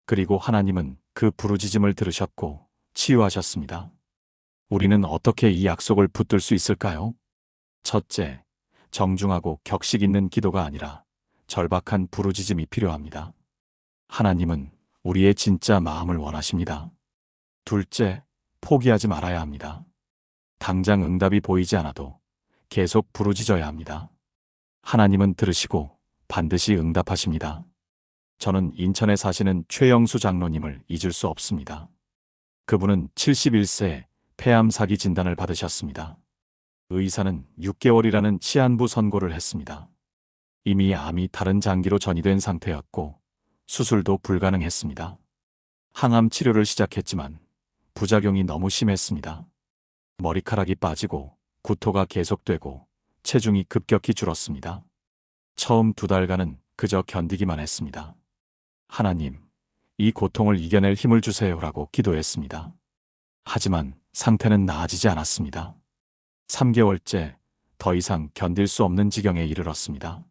그리고 하나님은 그 부르짖음을 들으셨고 치유하셨습니다. 우리는 어떻게 이 약속을 붙들 수 있을까요? 첫째, 정중하고 격식 있는 기도가 아니라 절박한 부르짖음이 필요합니다. 하나님은 우리의 진짜 마음을 원하십니다. 둘째, 포기하지 말아야 합니다. 당장 응답이 보이지 않아도 계속 부르짖어야 합니다. 하나님은 들으시고 반드시 응답하십니다. 저는 인천에 사시는 최영수 장로님을 잊을 수 없습니다. 그분은 71세에 폐암 사기 진단을 받으셨습니다. 의사는 6개월이라는 시한부 선고를 했습니다. 이미 암이 다른 장기로 전이된 상태였고 수술도 불가능했습니다. 항암 치료를 시작했지만 부작용이 너무 심했습니다. 머리카락이 빠지고 구토가 계속되고 체중이 급격히 줄었습니다. 처음 2달간은 그저 견디기만 했습니다. 하나님, 이 고통을 이겨낼 힘을 주세요라고 기도했습니다. 하지만 상태는 나아지지 않았습니다. 3개월째 더 이상 견딜 수 없는 지경에 이르렀습니다.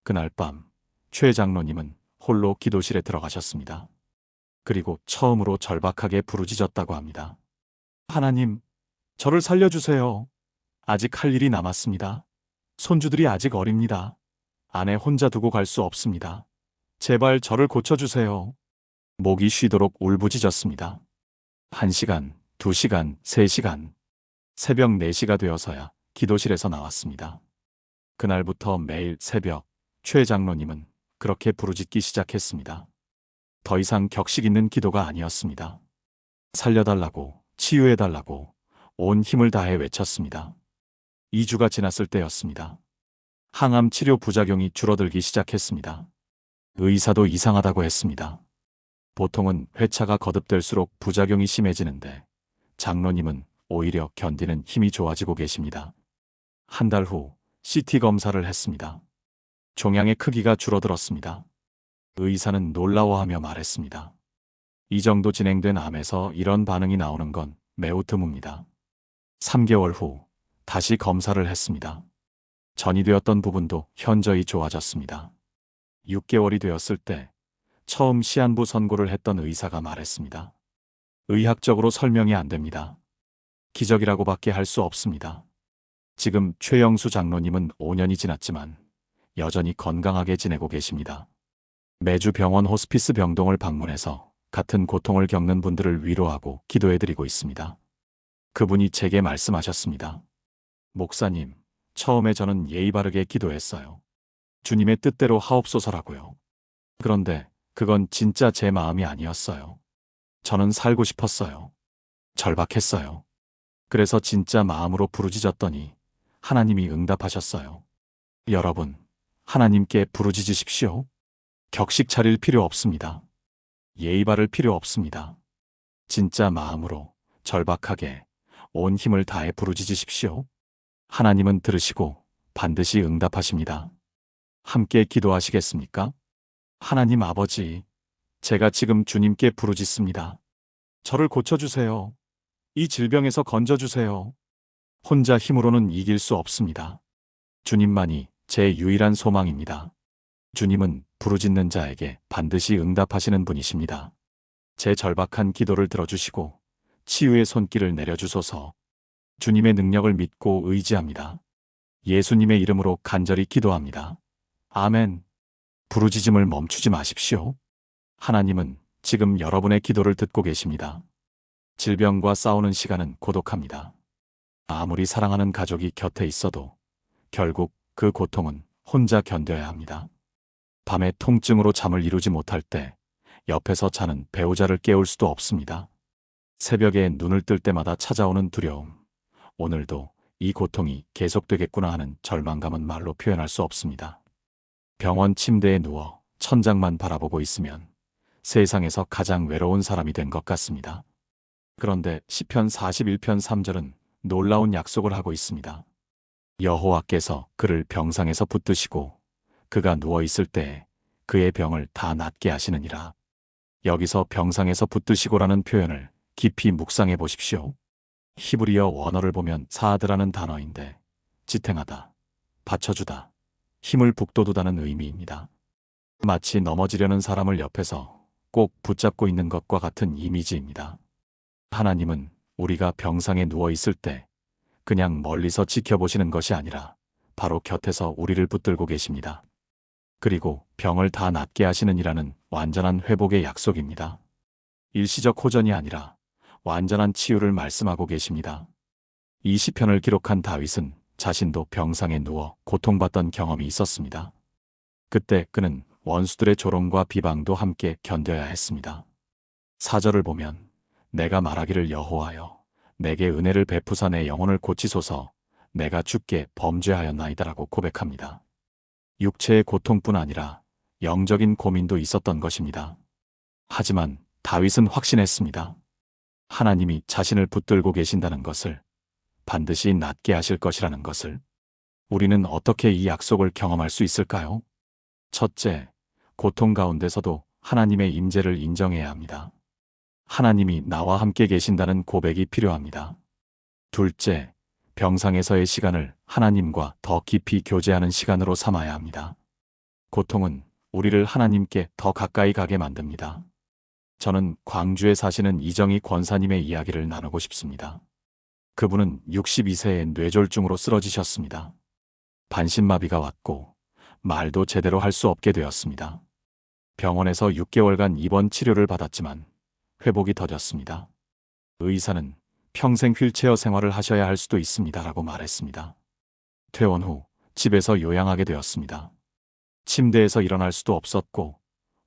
그날 밤 최 장로님은 홀로 기도실에 들어가셨습니다. 그리고 처음으로 절박하게 부르짖었다고 합니다. 하나님, 저를 살려주세요. 아직 할 일이 남았습니다. 손주들이 아직 어립니다. 아내 혼자 두고 갈 수 없습니다. 제발 저를 고쳐주세요. 목이 쉬도록 울부짖었습니다. 1시간, 2시간, 3시간. 새벽 4시가 되어서야 기도실에서 나왔습니다. 그날부터 매일 새벽 최 장로님은 그렇게 부르짖기 시작했습니다. 더 이상 격식 있는 기도가 아니었습니다. 살려달라고, 치유해달라고 온 힘을 다해 외쳤습니다. 2주가 지났을 때였습니다. 항암 치료 부작용이 줄어들기 시작했습니다. 의사도 이상하다고 했습니다. 보통은 회차가 거듭될수록 부작용이 심해지는데 장로님은 오히려 견디는 힘이 좋아지고 계십니다. 한 달 후 CT 검사를 했습니다. 종양의 크기가 줄어들었습니다. 의사는 놀라워하며 말했습니다. 이 정도 진행된 암에서 이런 반응이 나오는 건 매우 드뭅니다. 3개월 후 다시 검사를 했습니다. 전이 되었던 부분도 현저히 좋아졌습니다. 6개월이 되었을 때 처음 시한부 선고를 했던 의사가 말했습니다. 의학적으로 설명이 안 됩니다. 기적이라고밖에 할 수 없습니다. 지금 최영수 장로님은 5년이 지났지만 여전히 건강하게 지내고 계십니다. 매주 병원 호스피스 병동을 방문해서 같은 고통을 겪는 분들을 위로하고 기도해드리고 있습니다. 그분이 제게 말씀하셨습니다. 목사님, 처음에 저는 예의 바르게 기도했어요. 주님의 뜻대로 하옵소서라고요. 그런데 그건 진짜 제 마음이 아니었어요. 저는 살고 싶었어요. 절박했어요. 그래서 진짜 마음으로 부르짖었더니 하나님이 응답하셨어요. 여러분, 하나님께 부르짖으십시오. 격식 차릴 필요 없습니다. 예의 바를 필요 없습니다. 진짜 마음으로 절박하게 온 힘을 다해 부르짖으십시오. 하나님은 들으시고 반드시 응답하십니다. 함께 기도하시겠습니까? 하나님 아버지, 제가 지금 주님께 부르짖습니다. 저를 고쳐주세요. 이 질병에서 건져주세요. 혼자 힘으로는 이길 수 없습니다. 주님만이 제 유일한 소망입니다. 주님은 부르짖는 자에게 반드시 응답하시는 분이십니다. 제 절박한 기도를 들어주시고 치유의 손길을 내려주소서. 주님의 능력을 믿고 의지합니다. 예수님의 이름으로 간절히 기도합니다. 아멘. 부르짖음을 멈추지 마십시오. 하나님은 지금 여러분의 기도를 듣고 계십니다. 질병과 싸우는 시간은 고독합니다. 아무리 사랑하는 가족이 곁에 있어도 결국 그 고통은 혼자 견뎌야 합니다. 밤에 통증으로 잠을 이루지 못할 때 옆에서 자는 배우자를 깨울 수도 없습니다. 새벽에 눈을 뜰 때마다 찾아오는 두려움. 오늘도 이 고통이 계속되겠구나 하는 절망감은 말로 표현할 수 없습니다. 병원 침대에 누워 천장만 바라보고 있으면 세상에서 가장 외로운 사람이 된 것 같습니다. 그런데 시편 41편 3절은 놀라운 약속을 하고 있습니다. 여호와께서 그를 병상에서 붙드시고 그가 누워있을 때에 그의 병을 다 낫게 하시느니라. 여기서 병상에서 붙드시고라는 표현을 깊이 묵상해 보십시오. 히브리어 원어를 보면 사드라는 단어인데 지탱하다, 받쳐주다, 힘을 북돋우다는 의미입니다. 마치 넘어지려는 사람을 옆에서 꼭 붙잡고 있는 것과 같은 이미지입니다. 하나님은 우리가 병상에 누워있을 때 그냥 멀리서 지켜보시는 것이 아니라 바로 곁에서 우리를 붙들고 계십니다. 그리고 병을 다 낫게 하시느니라는 완전한 회복의 약속입니다. 일시적 호전이 아니라 완전한 치유를 말씀하고 계십니다. 이 시편을 기록한 다윗은 자신도 병상에 누워 고통받던 경험이 있었습니다. 그때 그는 원수들의 조롱과 비방도 함께 견뎌야 했습니다. 4절을 보면 내가 말하기를 여호와여 내게 은혜를 베푸사 내 영혼을 고치소서 내가 주께 범죄하였나이다라고 고백합니다. 육체의 고통뿐 아니라 영적인 고민도 있었던 것입니다. 하지만 다윗은 확신했습니다. 하나님이 자신을 붙들고 계신다는 것을, 반드시 낫게 하실 것이라는 것을. 우리는 어떻게 이 약속을 경험할 수 있을까요? 첫째, 고통 가운데서도 하나님의 임재를 인정해야 합니다. 하나님이 나와 함께 계신다는 고백이 필요합니다. 둘째, 병상에서의 시간을 하나님과 더 깊이 교제하는 시간으로 삼아야 합니다. 고통은 우리를 하나님께 더 가까이 가게 만듭니다. 저는 광주에 사시는 이정희 권사님의 이야기를 나누고 싶습니다. 그분은 62세에 뇌졸중으로 쓰러지셨습니다. 반신마비가 왔고 말도 제대로 할 수 없게 되었습니다. 병원에서 6개월간 입원 치료를 받았지만 회복이 더뎠습니다. 의사는 평생 휠체어 생활을 하셔야 할 수도 있습니다라고 말했습니다. 퇴원 후 집에서 요양하게 되었습니다. 침대에서 일어날 수도 없었고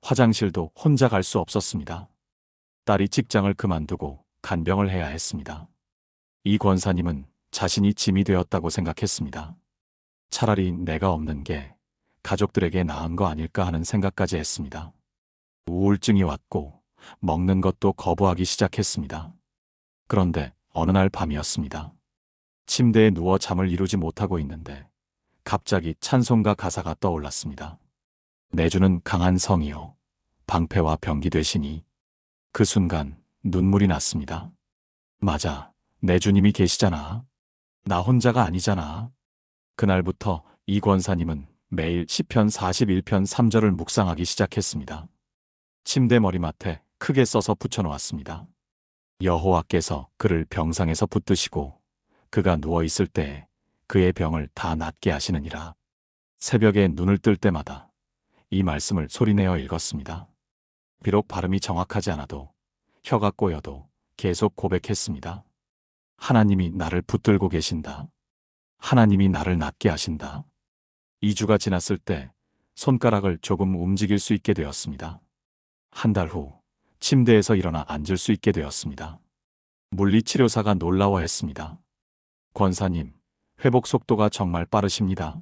화장실도 혼자 갈 수 없었습니다. 딸이 직장을 그만두고 간병을 해야 했습니다. 이 권사님은 자신이 짐이 되었다고 생각했습니다. 차라리 내가 없는 게 가족들에게 나은 거 아닐까 하는 생각까지 했습니다. 우울증이 왔고 먹는 것도 거부하기 시작했습니다. 그런데 어느 날 밤이었습니다. 침대에 누워 잠을 이루지 못하고 있는데 갑자기 찬송가 가사가 떠올랐습니다. 내주는 강한 성이요 방패와 병기 되시니. 그 순간 눈물이 났습니다. 맞아, 내 주님이 계시잖아. 나 혼자가 아니잖아. 그날부터 이 권사님은 매일 시편 41편 3절을 묵상하기 시작했습니다. 침대 머리맡에 크게 써서 붙여놓았습니다. 여호와께서 그를 병상에서 붙드시고 그가 누워있을 때에 그의 병을 다 낫게 하시느니라. 새벽에 눈을 뜰 때마다 이 말씀을 소리내어 읽었습니다. 비록 발음이 정확하지 않아도 혀가 꼬여도 계속 고백했습니다. 하나님이 나를 붙들고 계신다. 하나님이 나를 낫게 하신다. 2주가 지났을 때 손가락을 조금 움직일 수 있게 되었습니다. 한 달 후 침대에서 일어나 앉을 수 있게 되었습니다. 물리치료사가 놀라워했습니다. 권사님, 회복 속도가 정말 빠르십니다.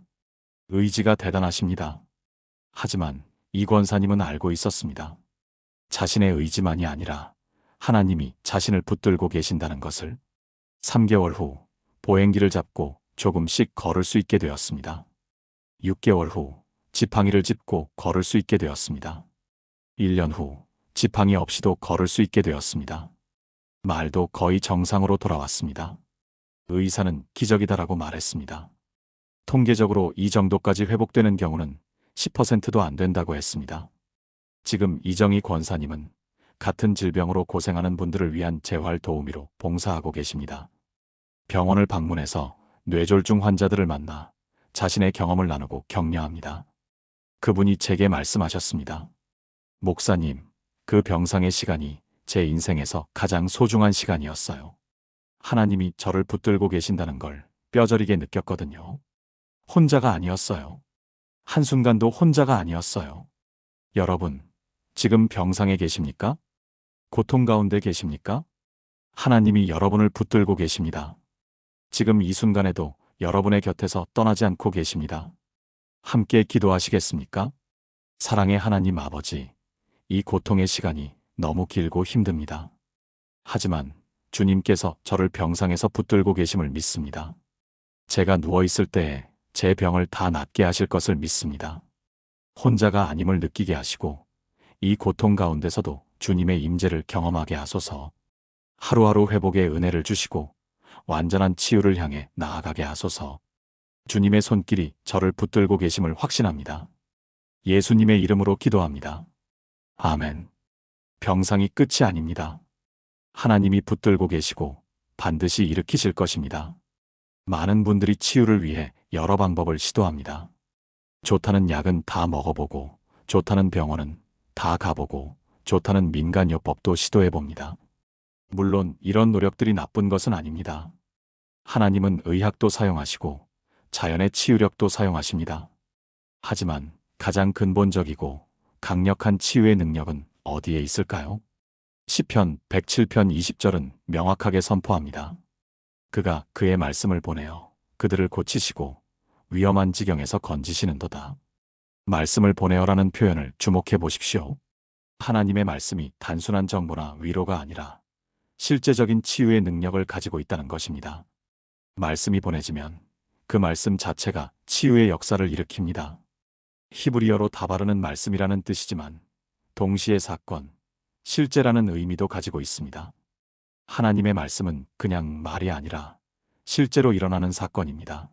의지가 대단하십니다. 하지만 이 권사님은 알고 있었습니다. 자신의 의지만이 아니라 하나님이 자신을 붙들고 계신다는 것을. 3개월 후 보행기를 잡고 조금씩 걸을 수 있게 되었습니다. 6개월 후 지팡이를 짚고 걸을 수 있게 되었습니다. 1년 후 지팡이 없이도 걸을 수 있게 되었습니다. 말도 거의 정상으로 돌아왔습니다. 의사는 기적이다라고 말했습니다. 통계적으로 이 정도까지 회복되는 경우는 10%도 안 된다고 했습니다. 지금 이정희 권사님은 같은 질병으로 고생하는 분들을 위한 재활 도우미로 봉사하고 계십니다. 병원을 방문해서 뇌졸중 환자들을 만나 자신의 경험을 나누고 격려합니다. 그분이 제게 말씀하셨습니다. 목사님, 그 병상의 시간이 제 인생에서 가장 소중한 시간이었어요. 하나님이 저를 붙들고 계신다는 걸 뼈저리게 느꼈거든요. 혼자가 아니었어요. 한순간도 혼자가 아니었어요. 여러분, 지금 병상에 계십니까? 고통 가운데 계십니까? 하나님이 여러분을 붙들고 계십니다. 지금 이 순간에도 여러분의 곁에서 떠나지 않고 계십니다. 함께 기도하시겠습니까? 사랑의 하나님 아버지, 이 고통의 시간이 너무 길고 힘듭니다. 하지만 주님께서 저를 병상에서 붙들고 계심을 믿습니다. 제가 누워있을 때에 제 병을 다 낫게 하실 것을 믿습니다. 혼자가 아님을 느끼게 하시고 이 고통 가운데서도 주님의 임재를 경험하게 하소서. 하루하루 회복의 은혜를 주시고 완전한 치유를 향해 나아가게 하소서. 주님의 손길이 저를 붙들고 계심을 확신합니다. 예수님의 이름으로 기도합니다. 아멘. 병상이 끝이 아닙니다. 하나님이 붙들고 계시고 반드시 일으키실 것입니다. 많은 분들이 치유를 위해 여러 방법을 시도합니다. 좋다는 약은 다 먹어보고 좋다는 병원은 다 가보고 좋다는 민간요법도 시도해봅니다. 물론 이런 노력들이 나쁜 것은 아닙니다. 하나님은 의학도 사용하시고 자연의 치유력도 사용하십니다. 하지만 가장 근본적이고 강력한 치유의 능력은 어디에 있을까요? 시편 107편 20절은 명확하게 선포합니다. 그가 그의 말씀을 보내어 그들을 고치시고 위험한 지경에서 건지시는도다. 말씀을 보내어라는 표현을 주목해 보십시오. 하나님의 말씀이 단순한 정보나 위로가 아니라 실제적인 치유의 능력을 가지고 있다는 것입니다. 말씀이 보내지면 그 말씀 자체가 치유의 역사를 일으킵니다. 히브리어로 다바르는 말씀이라는 뜻이지만 동시에 사건, 실제라는 의미도 가지고 있습니다. 하나님의 말씀은 그냥 말이 아니라 실제로 일어나는 사건입니다.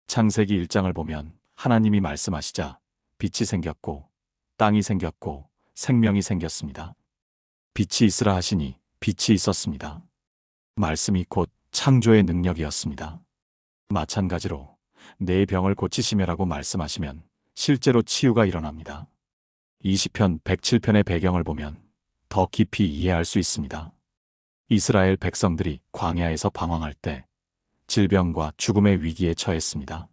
창세기 1장을 보면 하나님이 말씀하시자 빛이 생겼고 땅이 생겼고 생명이 생겼습니다. 빛이 있으라 하시니 빛이 있었습니다. 말씀이 곧 창조의 능력이었습니다. 마찬가지로 내 병을 고치시며라고 말씀하시면 실제로 치유가 일어납니다. 이 시편 107편의 배경을 보면 더 깊이 이해할 수 있습니다. 이스라엘 백성들이 광야에서 방황할 때 질병과 죽음의 위기에 처했습니다.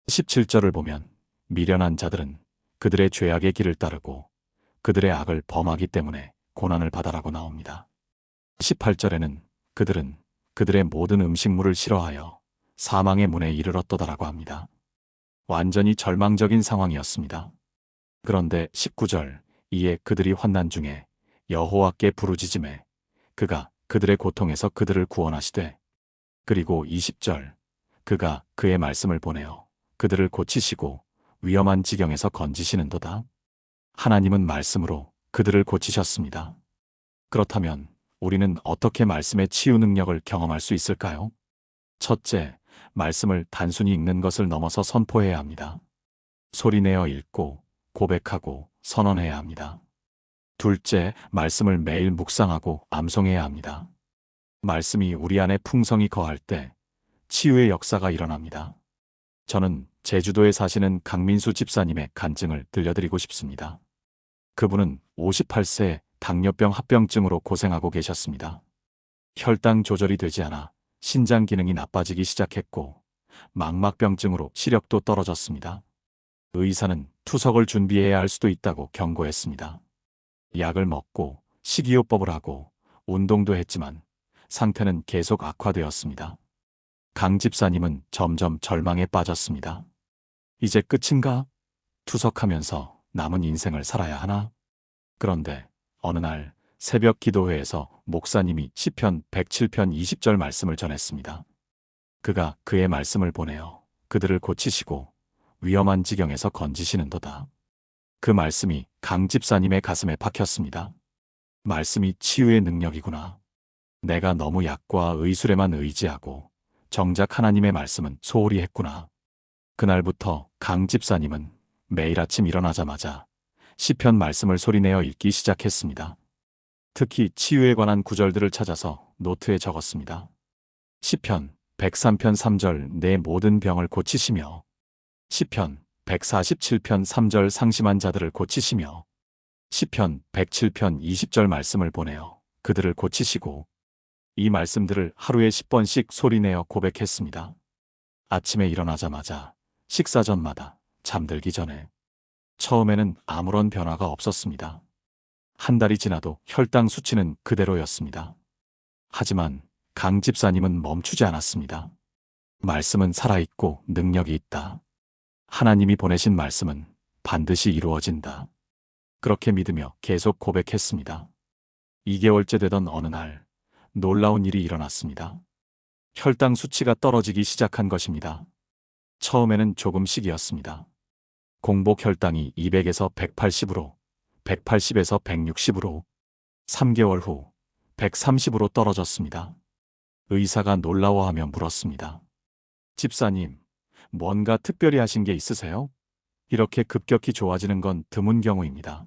17절을 보면 미련한 자들은 그들의 죄악의 길을 따르고 그들의 악을 범하기 때문에 고난을 받아라고 나옵니다. 18절에는 그들은 그들의 모든 음식물을 싫어하여 사망의 문에 이르렀도다라고 합니다. 완전히 절망적인 상황이었습니다. 그런데 19절, 이에 그들이 환난 중에 여호와께 부르짖음에 그가 그들의 고통에서 그들을 구원하시되, 그리고 20절, 그가 그의 말씀을 보내어 그들을 고치시고 위험한 지경에서 건지시는도다. 하나님은 말씀으로 그들을 고치셨습니다. 그렇다면 우리는 어떻게 말씀의 치유 능력을 경험할 수 있을까요? 첫째, 말씀을 단순히 읽는 것을 넘어서 선포해야 합니다. 소리내어 읽고 고백하고 선언해야 합니다. 둘째, 말씀을 매일 묵상하고 암송해야 합니다. 말씀이 우리 안에 풍성히 거할 때 치유의 역사가 일어납니다. 저는 제주도에 사시는 강민수 집사님의 간증을 들려드리고 싶습니다. 그분은 58세에 당뇨병 합병증으로 고생하고 계셨습니다. 혈당 조절이 되지 않아 신장 기능이 나빠지기 시작했고 망막병증으로 시력도 떨어졌습니다. 의사는 투석을 준비해야 할 수도 있다고 경고했습니다. 약을 먹고 식이요법을 하고 운동도 했지만 상태는 계속 악화되었습니다. 강 집사님은 점점 절망에 빠졌습니다. 이제 끝인가? 투석하면서 남은 인생을 살아야 하나? 그런데 어느 날 새벽 기도회에서 목사님이 시편 107편 20절 말씀을 전했습니다. 그가 그의 말씀을 보내어 그들을 고치시고 위험한 지경에서 건지시는도다. 그 말씀이 강 집사님의 가슴에 박혔습니다. 말씀이 치유의 능력이구나. 내가 너무 약과 의술에만 의지하고 정작 하나님의 말씀은 소홀히 했구나. 그날부터 강 집사님은 매일 아침 일어나자마자 시편 말씀을 소리내어 읽기 시작했습니다. 특히 치유에 관한 구절들을 찾아서 노트에 적었습니다. 시편 103편 3절 내 모든 병을 고치시며, 시편 147편 3절 상심한 자들을 고치시며, 시편 107편 20절 말씀을 보내어 그들을 고치시고, 이 말씀들을 하루에 10번씩 소리내어 고백했습니다. 아침에 일어나자마자, 식사 전마다, 잠들기 전에. 처음에는 아무런 변화가 없었습니다. 한 달이 지나도 혈당 수치는 그대로였습니다. 하지만 강 집사님은 멈추지 않았습니다. 말씀은 살아있고 능력이 있다. 하나님이 보내신 말씀은 반드시 이루어진다. 그렇게 믿으며 계속 고백했습니다. 2개월째 되던 어느 날 놀라운 일이 일어났습니다. 혈당 수치가 떨어지기 시작한 것입니다. 처음에는 조금씩이었습니다. 공복 혈당이 200에서 180으로, 180에서 160으로, 3개월 후 130으로 떨어졌습니다. 의사가 놀라워하며 물었습니다. 집사님, 뭔가 특별히 하신 게 있으세요? 이렇게 급격히 좋아지는 건 드문 경우입니다.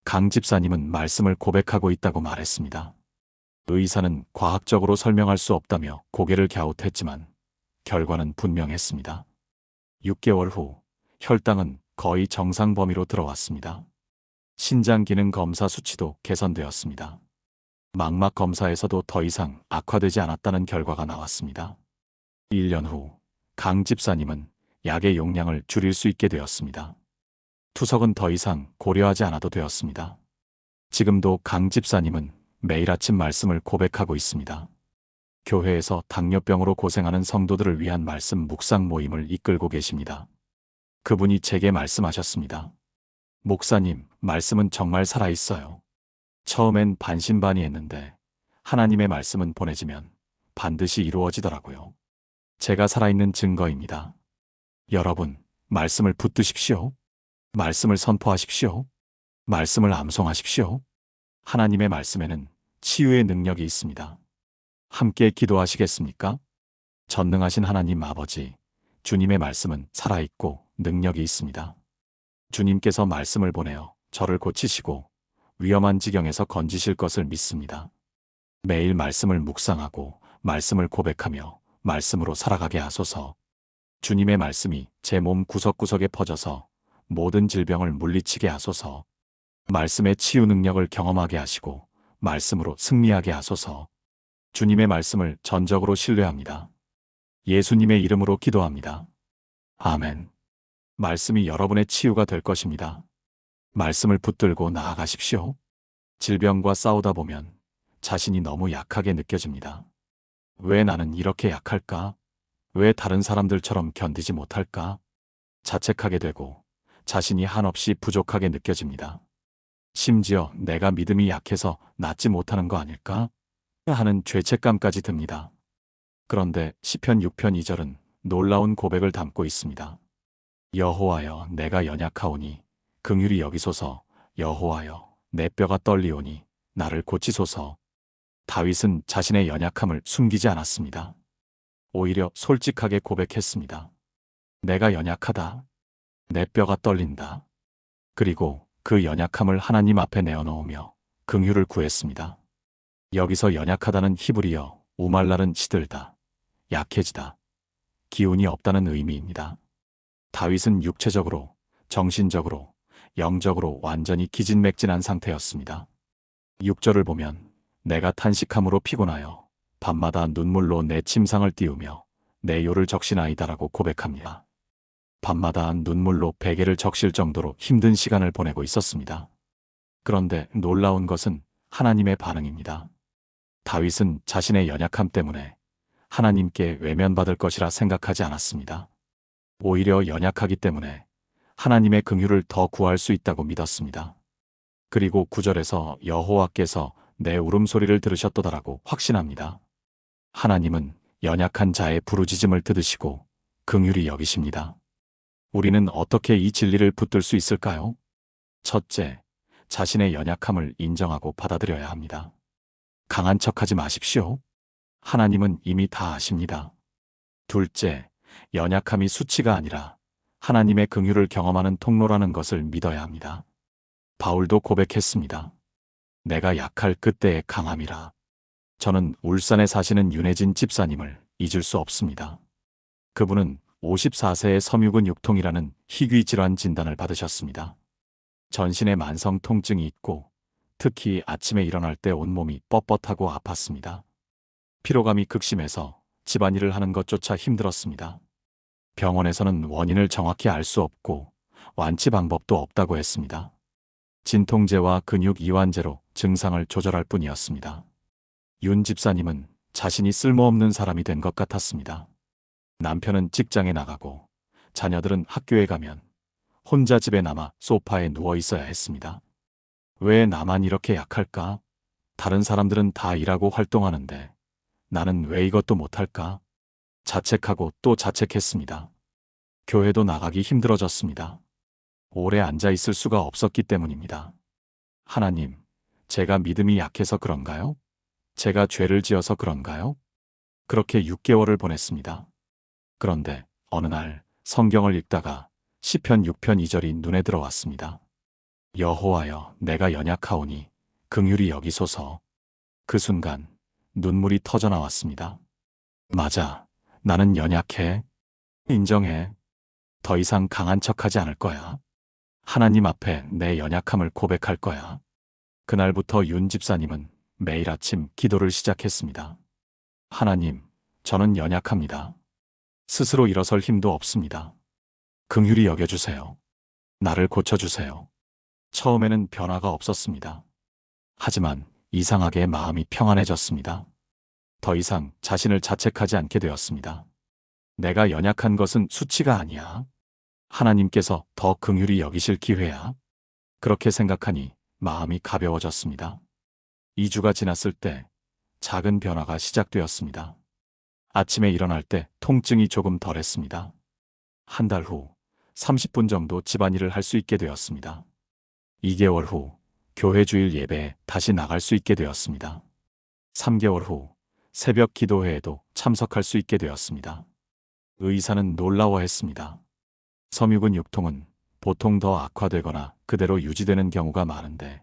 강 집사님은 말씀을 고백하고 있다고 말했습니다. 의사는 과학적으로 설명할 수 없다며 고개를 갸웃했지만 결과는 분명했습니다. 6개월 후 혈당은 거의 정상 범위로 들어왔습니다. 신장 기능 검사 수치도 개선되었습니다. 망막 검사에서도 더 이상 악화되지 않았다는 결과가 나왔습니다. 1년 후 강 집사님은 약의 용량을 줄일 수 있게 되었습니다. 투석은 더 이상 고려하지 않아도 되었습니다. 지금도 강 집사님은 매일 아침 말씀을 고백하고 있습니다. 교회에서 당뇨병으로 고생하는 성도들을 위한 말씀 묵상 모임을 이끌고 계십니다. 그분이 제게 말씀하셨습니다. 목사님, 말씀은 정말 살아있어요. 처음엔 반신반의했는데 하나님의 말씀은 보내지면 반드시 이루어지더라고요. 제가 살아있는 증거입니다. 여러분, 말씀을 붙드십시오. 말씀을 선포하십시오. 말씀을 암송하십시오. 하나님의 말씀에는 치유의 능력이 있습니다. 함께 기도하시겠습니까? 전능하신 하나님 아버지, 주님의 말씀은 살아있고 능력이 있습니다. 주님께서 말씀을 보내어 저를 고치시고 위험한 지경에서 건지실 것을 믿습니다. 매일 말씀을 묵상하고 말씀을 고백하며 말씀으로 살아가게 하소서. 주님의 말씀이 제 몸 구석구석에 퍼져서 모든 질병을 물리치게 하소서. 말씀의 치유 능력을 경험하게 하시고 말씀으로 승리하게 하소서. 주님의 말씀을 전적으로 신뢰합니다. 예수님의 이름으로 기도합니다. 아멘. 말씀이 여러분의 치유가 될 것입니다. 말씀을 붙들고 나아가십시오. 질병과 싸우다 보면 자신이 너무 약하게 느껴집니다. 왜 나는 이렇게 약할까? 왜 다른 사람들처럼 견디지 못할까? 자책하게 되고 자신이 한없이 부족하게 느껴집니다. 심지어 내가 믿음이 약해서 낫지 못하는 거 아닐까? 하는 죄책감까지 듭니다. 그런데 시편 6편 2절은 놀라운 고백을 담고 있습니다. 여호와여 내가 연약하오니 긍휼히 여기소서. 여호와여 내 뼈가 떨리오니 나를 고치소서. 다윗은 자신의 연약함을 숨기지 않았습니다. 오히려 솔직하게 고백했습니다. 내가 연약하다. 내 뼈가 떨린다. 그리고 그 연약함을 하나님 앞에 내어놓으며 긍휼을 구했습니다. 여기서 연약하다는 히브리어 우말랄은 시들다, 약해지다, 기운이 없다는 의미입니다. 다윗은 육체적으로, 정신적으로, 영적으로 완전히 기진맥진한 상태였습니다. 6절을 보면 내가 탄식함으로 피곤하여 밤마다 눈물로 내 침상을 띄우며 내 요를 적시나이다라고 고백합니다. 밤마다 눈물로 베개를 적실 정도로 힘든 시간을 보내고 있었습니다. 그런데 놀라운 것은 하나님의 반응입니다. 다윗은 자신의 연약함 때문에 하나님께 외면받을 것이라 생각하지 않았습니다. 오히려 연약하기 때문에 하나님의 긍휼을 더 구할 수 있다고 믿었습니다. 그리고 9절에서 여호와께서 내 울음소리를 들으셨도다라고 확신합니다. 하나님은 연약한 자의 부르짖음을 들으시고 긍휼히 여기십니다. 우리는 어떻게 이 진리를 붙들 수 있을까요? 첫째, 자신의 연약함을 인정하고 받아들여야 합니다. 강한 척하지 마십시오. 하나님은 이미 다 아십니다. 둘째, 연약함이 수치가 아니라 하나님의 긍휼을 경험하는 통로라는 것을 믿어야 합니다. 바울도 고백했습니다. 내가 약할 그때의 강함이라. 저는 울산에 사시는 윤혜진 집사님을 잊을 수 없습니다. 그분은 54세의 섬유근 육통이라는 희귀 질환 진단을 받으셨습니다. 전신에 만성 통증이 있고 특히 아침에 일어날 때 온몸이 뻣뻣하고 아팠습니다. 피로감이 극심해서 집안일을 하는 것조차 힘들었습니다. 병원에서는 원인을 정확히 알 수 없고 완치 방법도 없다고 했습니다. 진통제와 근육 이완제로 증상을 조절할 뿐이었습니다. 윤 집사님은 자신이 쓸모없는 사람이 된 것 같았습니다. 남편은 직장에 나가고 자녀들은 학교에 가면 혼자 집에 남아 소파에 누워 있어야 했습니다. 왜 나만 이렇게 약할까? 다른 사람들은 다 일하고 활동하는데 나는 왜 이것도 못할까? 자책하고 또 자책했습니다. 교회도 나가기 힘들어졌습니다. 오래 앉아 있을 수가 없었기 때문입니다. 하나님, 제가 믿음이 약해서 그런가요? 제가 죄를 지어서 그런가요? 그렇게 6개월을 보냈습니다. 그런데 어느 날 성경을 읽다가 시편 6편 2절이 눈에 들어왔습니다. 여호와여 내가 연약하오니 긍휼히 여기소서. 그 순간 눈물이 터져 나왔습니다. 맞아, 나는 연약해. 인정해. 더 이상 강한 척하지 않을 거야. 하나님 앞에 내 연약함을 고백할 거야. 그날부터 윤 집사님은 매일 아침 기도를 시작했습니다. 하나님, 저는 연약합니다. 스스로 일어설 힘도 없습니다. 긍휼히 여겨주세요. 나를 고쳐주세요. 처음에는 변화가 없었습니다. 하지만 이상하게 마음이 평안해졌습니다. 더 이상 자신을 자책하지 않게 되었습니다. 내가 연약한 것은 수치가 아니야. 하나님께서 더 긍휼히 여기실 기회야. 그렇게 생각하니 마음이 가벼워졌습니다. 2주가 지났을 때 작은 변화가 시작되었습니다. 아침에 일어날 때 통증이 조금 덜했습니다. 한 달 후 30분 정도 집안일을 할 수 있게 되었습니다. 2개월 후 교회 주일 예배에 다시 나갈 수 있게 되었습니다. 3개월 후 새벽 기도회에도 참석할 수 있게 되었습니다. 의사는 놀라워했습니다. 섬유근 육통은 보통 더 악화되거나 그대로 유지되는 경우가 많은데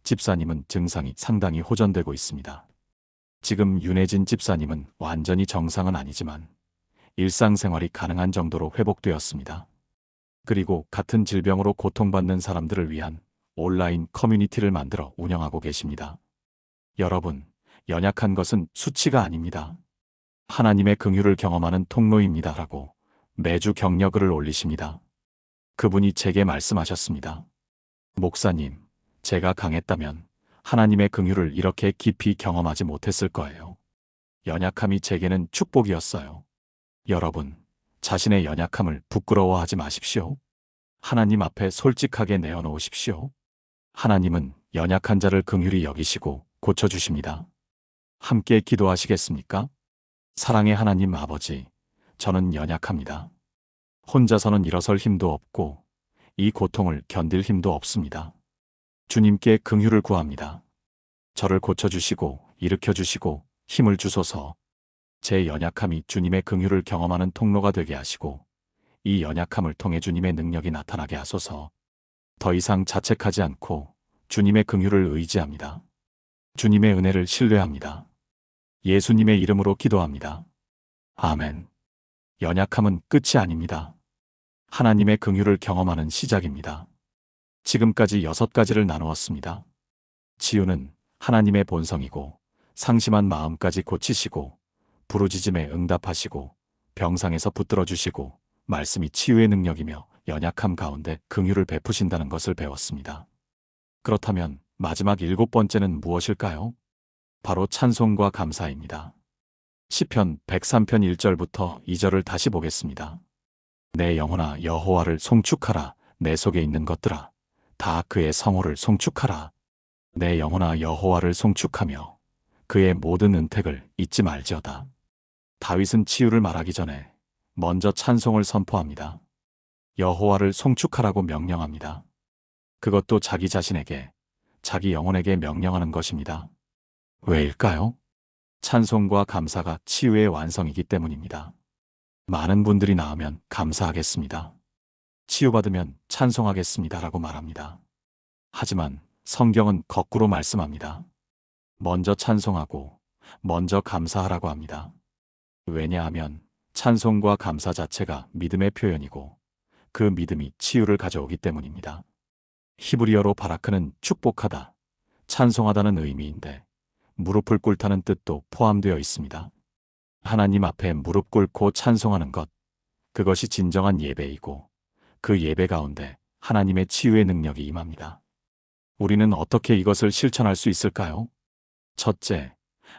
집사님은 증상이 상당히 호전되고 있습니다. 지금 윤혜진 집사님은 완전히 정상은 아니지만 일상생활이 가능한 정도로 회복되었습니다. 그리고 같은 질병으로 고통받는 사람들을 위한 온라인 커뮤니티를 만들어 운영하고 계십니다. 여러분, 연약한 것은 수치가 아닙니다. 하나님의 긍휼을 경험하는 통로입니다라고 매주 격려글을 올리십니다. 그분이 제게 말씀하셨습니다. 목사님, 제가 강했다면 하나님의 긍휼을 이렇게 깊이 경험하지 못했을 거예요. 연약함이 제게는 축복이었어요. 여러분, 자신의 연약함을 부끄러워하지 마십시오. 하나님 앞에 솔직하게 내어놓으십시오. 하나님은 연약한 자를 긍휼히 여기시고 고쳐주십니다. 함께 기도하시겠습니까? 사랑의 하나님 아버지, 저는 연약합니다. 혼자서는 일어설 힘도 없고 이 고통을 견딜 힘도 없습니다. 주님께 긍휼을 구합니다. 저를 고쳐주시고 일으켜주시고 힘을 주소서. 제 연약함이 주님의 긍휼을 경험하는 통로가 되게 하시고 이 연약함을 통해 주님의 능력이 나타나게 하소서. 더 이상 자책하지 않고 주님의 긍휼을 의지합니다. 주님의 은혜를 신뢰합니다. 예수님의 이름으로 기도합니다. 아멘. 연약함은 끝이 아닙니다. 하나님의 긍휼을 경험하는 시작입니다. 지금까지 6가지를 나누었습니다. 치유는 하나님의 본성이고 상심한 마음까지 고치시고 부르짖음에 응답하시고 병상에서 붙들어 주시고 말씀이 치유의 능력이며 연약함 가운데 긍휼을 베푸신다는 것을 배웠습니다. 그렇다면 마지막 7번째는 무엇일까요? 바로 찬송과 감사입니다. 시편 103편 1절부터 2절을 다시 보겠습니다. 내 영혼아 여호와를 송축하라. 내 속에 있는 것들아 다 그의 성호를 송축하라. 내 영혼아 여호와를 송축하며 그의 모든 은택을 잊지 말지어다. 다윗은 치유를 말하기 전에 먼저 찬송을 선포합니다. 여호와를 송축하라고 명령합니다. 그것도 자기 자신에게, 자기 영혼에게 명령하는 것입니다. 왜일까요? 찬송과 감사가 치유의 완성이기 때문입니다. 많은 분들이 나으면 감사하겠습니다. 치유받으면 찬송하겠습니다라고 말합니다. 하지만 성경은 거꾸로 말씀합니다. 먼저 찬송하고 먼저 감사하라고 합니다. 왜냐하면 찬송과 감사 자체가 믿음의 표현이고 그 믿음이 치유를 가져오기 때문입니다. 히브리어로 바라크는 축복하다, 찬송하다는 의미인데 무릎을 꿇다는 뜻도 포함되어 있습니다. 하나님 앞에 무릎 꿇고 찬송하는 것, 그것이 진정한 예배이고 그 예배 가운데 하나님의 치유의 능력이 임합니다. 우리는 어떻게 이것을 실천할 수 있을까요? 첫째,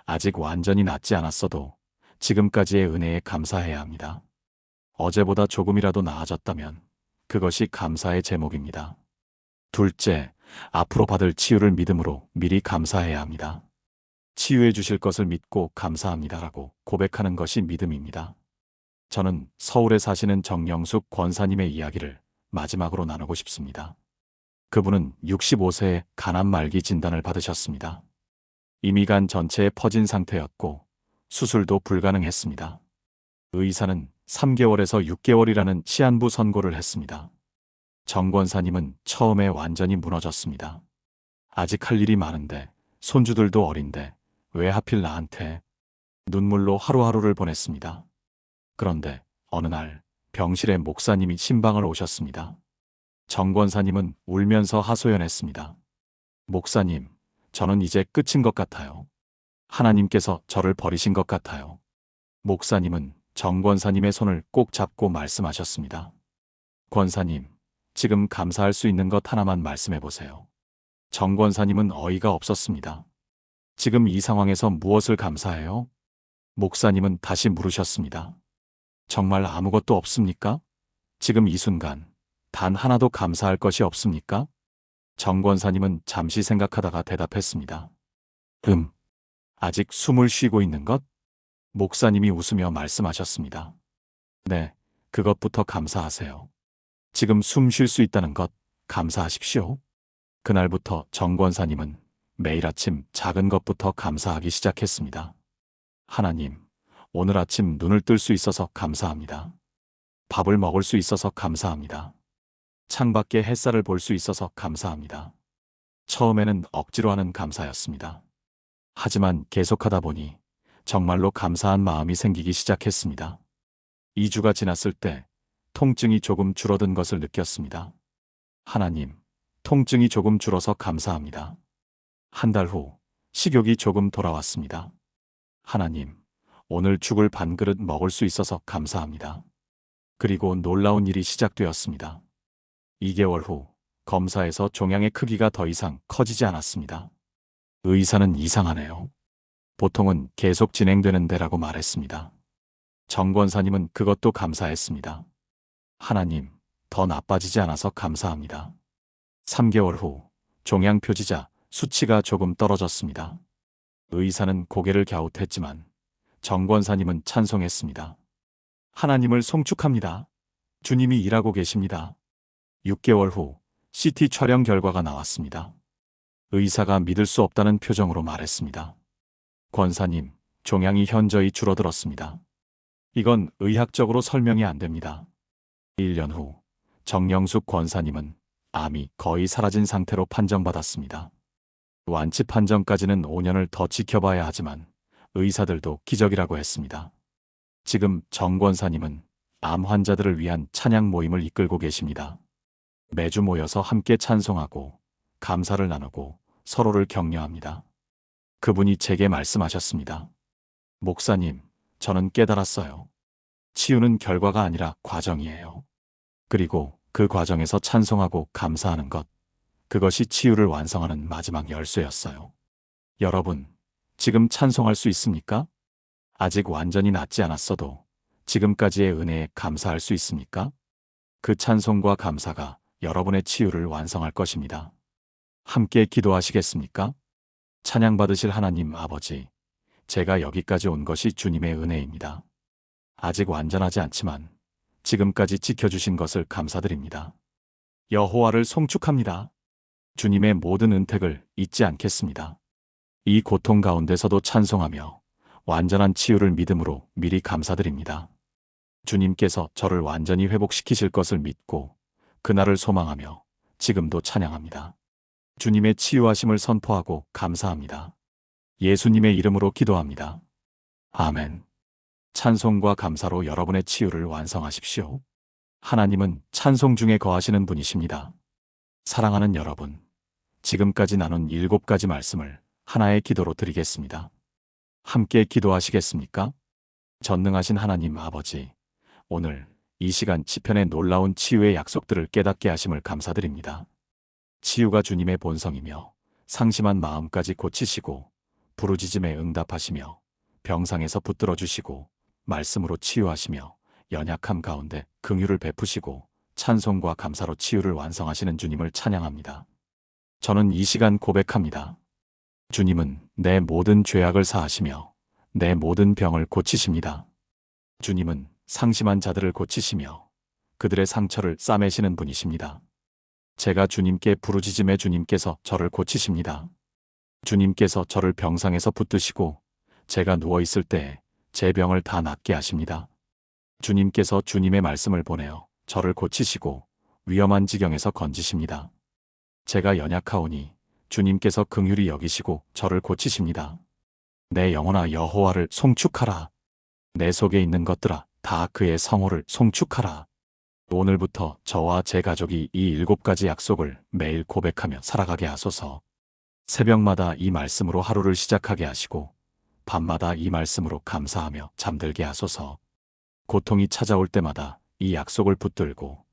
아직 완전히 낫지 않았어도 지금까지의 은혜에 감사해야 합니다. 어제보다 조금이라도 나아졌다면 그것이 감사의 제목입니다. 둘째, 앞으로 받을 치유를 믿음으로 미리 감사해야 합니다. 치유해 주실 것을 믿고 감사합니다라고 고백하는 것이 믿음입니다. 저는 서울에 사시는 정영숙 권사님의 이야기를 마지막으로 나누고 싶습니다. 그분은 65세에 간암 말기 진단을 받으셨습니다. 이미 간 전체에 퍼진 상태였고 수술도 불가능했습니다. 의사는 3개월에서 6개월이라는 시한부 선고를 했습니다. 정 권사님은 처음에 완전히 무너졌습니다. 아직 할 일이 많은데, 손주들도 어린데 왜 하필 나한테? 눈물로 하루하루를 보냈습니다. 그런데 어느 날 병실에 목사님이 신방을 오셨습니다. 정 권사님은 울면서 하소연했습니다. 목사님, 저는 이제 끝인 것 같아요. 하나님께서 저를 버리신 것 같아요. 목사님은 정 권사님의 손을 꼭 잡고 말씀하셨습니다. 권사님, 지금 감사할 수 있는 것 하나만 말씀해 보세요. 정 권사님은 어이가 없었습니다. 지금 이 상황에서 무엇을 감사해요? 목사님은 다시 물으셨습니다. 정말 아무것도 없습니까? 지금 이 순간 단 하나도 감사할 것이 없습니까? 정 권사님은 잠시 생각하다가 대답했습니다. 아직 숨을 쉬고 있는 것? 목사님이 웃으며 말씀하셨습니다. 네, 그것부터 감사하세요. 지금 숨 쉴 수 있다는 것 감사하십시오. 그날부터 정 권사님은 매일 아침 작은 것부터 감사하기 시작했습니다. 하나님, 오늘 아침 눈을 뜰 수 있어서 감사합니다. 밥을 먹을 수 있어서 감사합니다. 창밖에 햇살을 볼 수 있어서 감사합니다. 처음에는 억지로 하는 감사였습니다. 하지만 계속하다 보니 정말로 감사한 마음이 생기기 시작했습니다. 2주가 지났을 때 통증이 조금 줄어든 것을 느꼈습니다. 하나님, 통증이 조금 줄어서 감사합니다. 한 달 후 식욕이 조금 돌아왔습니다. 하나님, 오늘 죽을 반 그릇 먹을 수 있어서 감사합니다. 그리고 놀라운 일이 시작되었습니다. 2개월 후 검사에서 종양의 크기가 더 이상 커지지 않았습니다. 의사는 이상하네요. 보통은 계속 진행되는 데라고 말했습니다. 정 권사님은 그것도 감사했습니다. 하나님, 더 나빠지지 않아서 감사합니다. 3개월 후 종양 표지자 수치가 조금 떨어졌습니다. 의사는 고개를 갸웃했지만 정 권사님은 찬송했습니다. 하나님을 송축합니다. 주님이 일하고 계십니다. 6개월 후 CT 촬영 결과가 나왔습니다. 의사가 믿을 수 없다는 표정으로 말했습니다. 권사님, 종양이 현저히 줄어들었습니다. 이건 의학적으로 설명이 안 됩니다. 1년 후 정영숙 권사님은 암이 거의 사라진 상태로 판정받았습니다. 완치 판정까지는 5년을 더 지켜봐야 하지만 의사들도 기적이라고 했습니다. 지금 정 권사님은 암 환자들을 위한 찬양 모임을 이끌고 계십니다. 매주 모여서 함께 찬송하고 감사를 나누고 서로를 격려합니다. 그분이 제게 말씀하셨습니다. 목사님, 저는 깨달았어요. 치유는 결과가 아니라 과정이에요. 그리고 그 과정에서 찬송하고 감사하는 것, 그것이 치유를 완성하는 마지막 열쇠였어요. 여러분, 지금 찬송할 수 있습니까? 아직 완전히 낫지 않았어도 지금까지의 은혜에 감사할 수 있습니까? 그 찬송과 감사가 여러분의 치유를 완성할 것입니다. 함께 기도하시겠습니까? 찬양받으실 하나님 아버지, 제가 여기까지 온 것이 주님의 은혜입니다. 아직 완전하지 않지만 지금까지 지켜주신 것을 감사드립니다. 여호와를 송축합니다. 주님의 모든 은택을 잊지 않겠습니다. 이 고통 가운데서도 찬송하며 완전한 치유를 믿음으로 미리 감사드립니다. 주님께서 저를 완전히 회복시키실 것을 믿고 그날을 소망하며 지금도 찬양합니다. 주님의 치유하심을 선포하고 감사합니다. 예수님의 이름으로 기도합니다. 아멘. 찬송과 감사로 여러분의 치유를 완성하십시오. 하나님은 찬송 중에 거하시는 분이십니다. 사랑하는 여러분, 지금까지 나눈 7가지 말씀을 하나의 기도로 드리겠습니다. 함께 기도하시겠습니까? 전능하신 하나님 아버지, 오늘 이 시간 시편의 놀라운 치유의 약속들을 깨닫게 하심을 감사드립니다. 치유가 주님의 본성이며 상심한 마음까지 고치시고 부르짖음에 응답하시며 병상에서 붙들어 주시고 말씀으로 치유하시며 연약함 가운데 긍휼을 베푸시고 찬송과 감사로 치유를 완성하시는 주님을 찬양합니다. 저는 이 시간 고백합니다. 주님은 내 모든 죄악을 사하시며 내 모든 병을 고치십니다. 주님은 상심한 자들을 고치시며 그들의 상처를 싸매시는 분이십니다. 제가 주님께 부르짖음에 주님께서 저를 고치십니다. 주님께서 저를 병상에서 붙드시고 제가 누워있을 때에 제 병을 다 낫게 하십니다. 주님께서 주님의 말씀을 보내어 저를 고치시고 위험한 지경에서 건지십니다. 제가 연약하오니 주님께서 긍휼히 여기시고 저를 고치십니다. 내 영혼아 여호와를 송축하라. 내 속에 있는 것들아 다 그의 성호를 송축하라. 오늘부터 저와 제 가족이 이 7가지 약속을 매일 고백하며 살아가게 하소서. 새벽마다 이 말씀으로 하루를 시작하게 하시고 밤마다 이 말씀으로 감사하며 잠들게 하소서. 고통이 찾아올 때마다 이 약속을 붙들고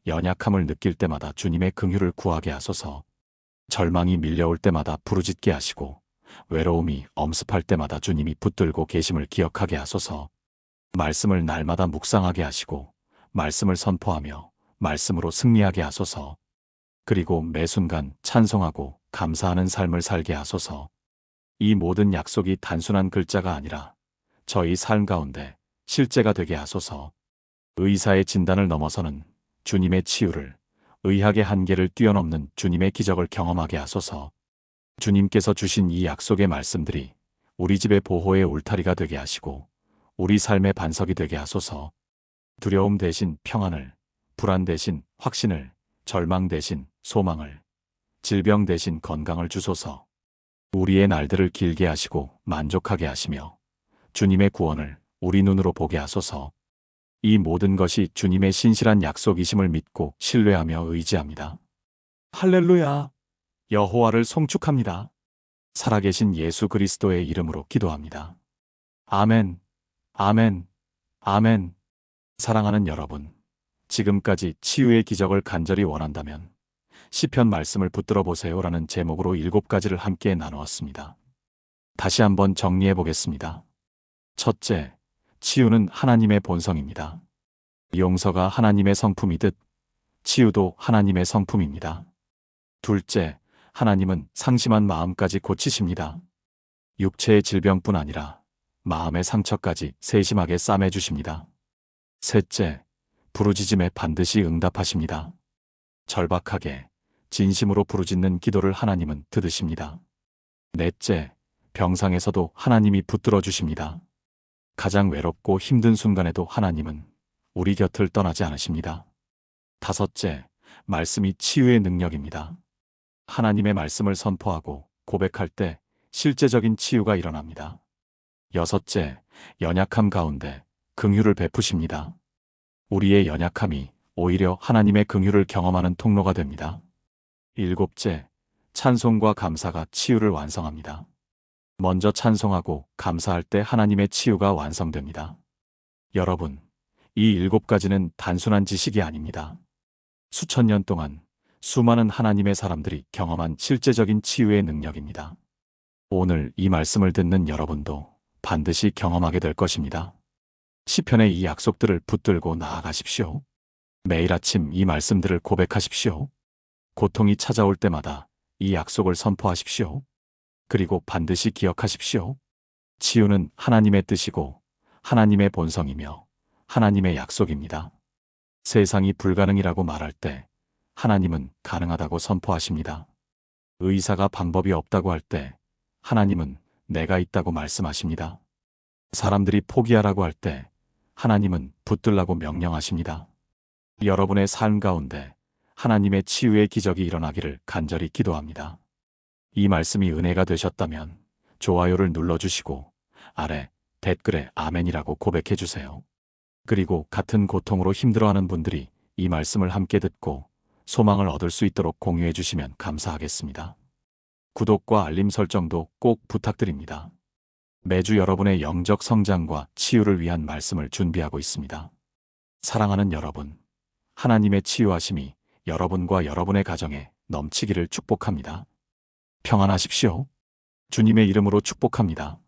연약함을 느낄 때마다 주님의 긍휼을 구하게 하소서. 절망이 밀려올 때마다 부르짖게 하시고 외로움이 엄습할 때마다 주님이 붙들고 계심을 기억하게 하소서. 말씀을 날마다 묵상하게 하시고 말씀을 선포하며 말씀으로 승리하게 하소서. 그리고 매 순간 찬송하고 감사하는 삶을 살게 하소서. 이 모든 약속이 단순한 글자가 아니라 저희 삶 가운데 실제가 되게 하소서. 의사의 진단을 넘어서는 주님의 치유를, 의학의 한계를 뛰어넘는 주님의 기적을 경험하게 하소서. 주님께서 주신 이 약속의 말씀들이 우리 집의 보호의 울타리가 되게 하시고 우리 삶의 반석이 되게 하소서. 두려움 대신 평안을, 불안 대신 확신을, 절망 대신 소망을, 질병 대신 건강을 주소서. 우리의 날들을 길게 하시고 만족하게 하시며 주님의 구원을 우리 눈으로 보게 하소서. 이 모든 것이 주님의 신실한 약속이심을 믿고 신뢰하며 의지합니다. 할렐루야. 여호와를 송축합니다. 살아계신 예수 그리스도의 이름으로 기도합니다. 아멘, 아멘, 아멘. 사랑하는 여러분, 지금까지 치유의 기적을 간절히 원한다면 시편 말씀을 붙들어 보세요라는 제목으로 7가지를 함께 나누었습니다. 다시 한번 정리해 보겠습니다. 첫째, 치유는 하나님의 본성입니다. 용서가 하나님의 성품이듯 치유도 하나님의 성품입니다. 둘째, 하나님은 상심한 마음까지 고치십니다. 육체의 질병뿐 아니라 마음의 상처까지 세심하게 싸매주십니다. 셋째, 부르짖음에 반드시 응답하십니다. 절박하게 진심으로 부르짖는 기도를 하나님은 들으십니다. 넷째, 병상에서도 하나님이 붙들어 주십니다. 가장 외롭고 힘든 순간에도 하나님은 우리 곁을 떠나지 않으십니다. 다섯째, 말씀이 치유의 능력입니다. 하나님의 말씀을 선포하고 고백할 때 실제적인 치유가 일어납니다. 여섯째, 연약함 가운데 긍휼을 베푸십니다. 우리의 연약함이 오히려 하나님의 긍휼을 경험하는 통로가 됩니다. 일곱째, 찬송과 감사가 치유를 완성합니다. 먼저 찬송하고 감사할 때 하나님의 치유가 완성됩니다. 여러분, 이 7가지는 단순한 지식이 아닙니다. 수천 년 동안 수많은 하나님의 사람들이 경험한 실제적인 치유의 능력입니다. 오늘 이 말씀을 듣는 여러분도 반드시 경험하게 될 것입니다. 시편의 이 약속들을 붙들고 나아가십시오. 매일 아침 이 말씀들을 고백하십시오. 고통이 찾아올 때마다 이 약속을 선포하십시오. 그리고 반드시 기억하십시오. 치유는 하나님의 뜻이고 하나님의 본성이며 하나님의 약속입니다. 세상이 불가능이라고 말할 때 하나님은 가능하다고 선포하십니다. 의사가 방법이 없다고 할 때 하나님은 내가 있다고 말씀하십니다. 사람들이 포기하라고 할 때 하나님은 붙들라고 명령하십니다. 여러분의 삶 가운데 하나님의 치유의 기적이 일어나기를 간절히 기도합니다. 이 말씀이 은혜가 되셨다면 좋아요를 눌러주시고 아래 댓글에 아멘이라고 고백해 주세요. 그리고 같은 고통으로 힘들어하는 분들이 이 말씀을 함께 듣고 소망을 얻을 수 있도록 공유해 주시면 감사하겠습니다. 구독과 알림 설정도 꼭 부탁드립니다. 매주 여러분의 영적 성장과 치유를 위한 말씀을 준비하고 있습니다. 사랑하는 여러분, 하나님의 치유하심이 여러분과 여러분의 가정에 넘치기를 축복합니다. 평안하십시오. 주님의 이름으로 축복합니다.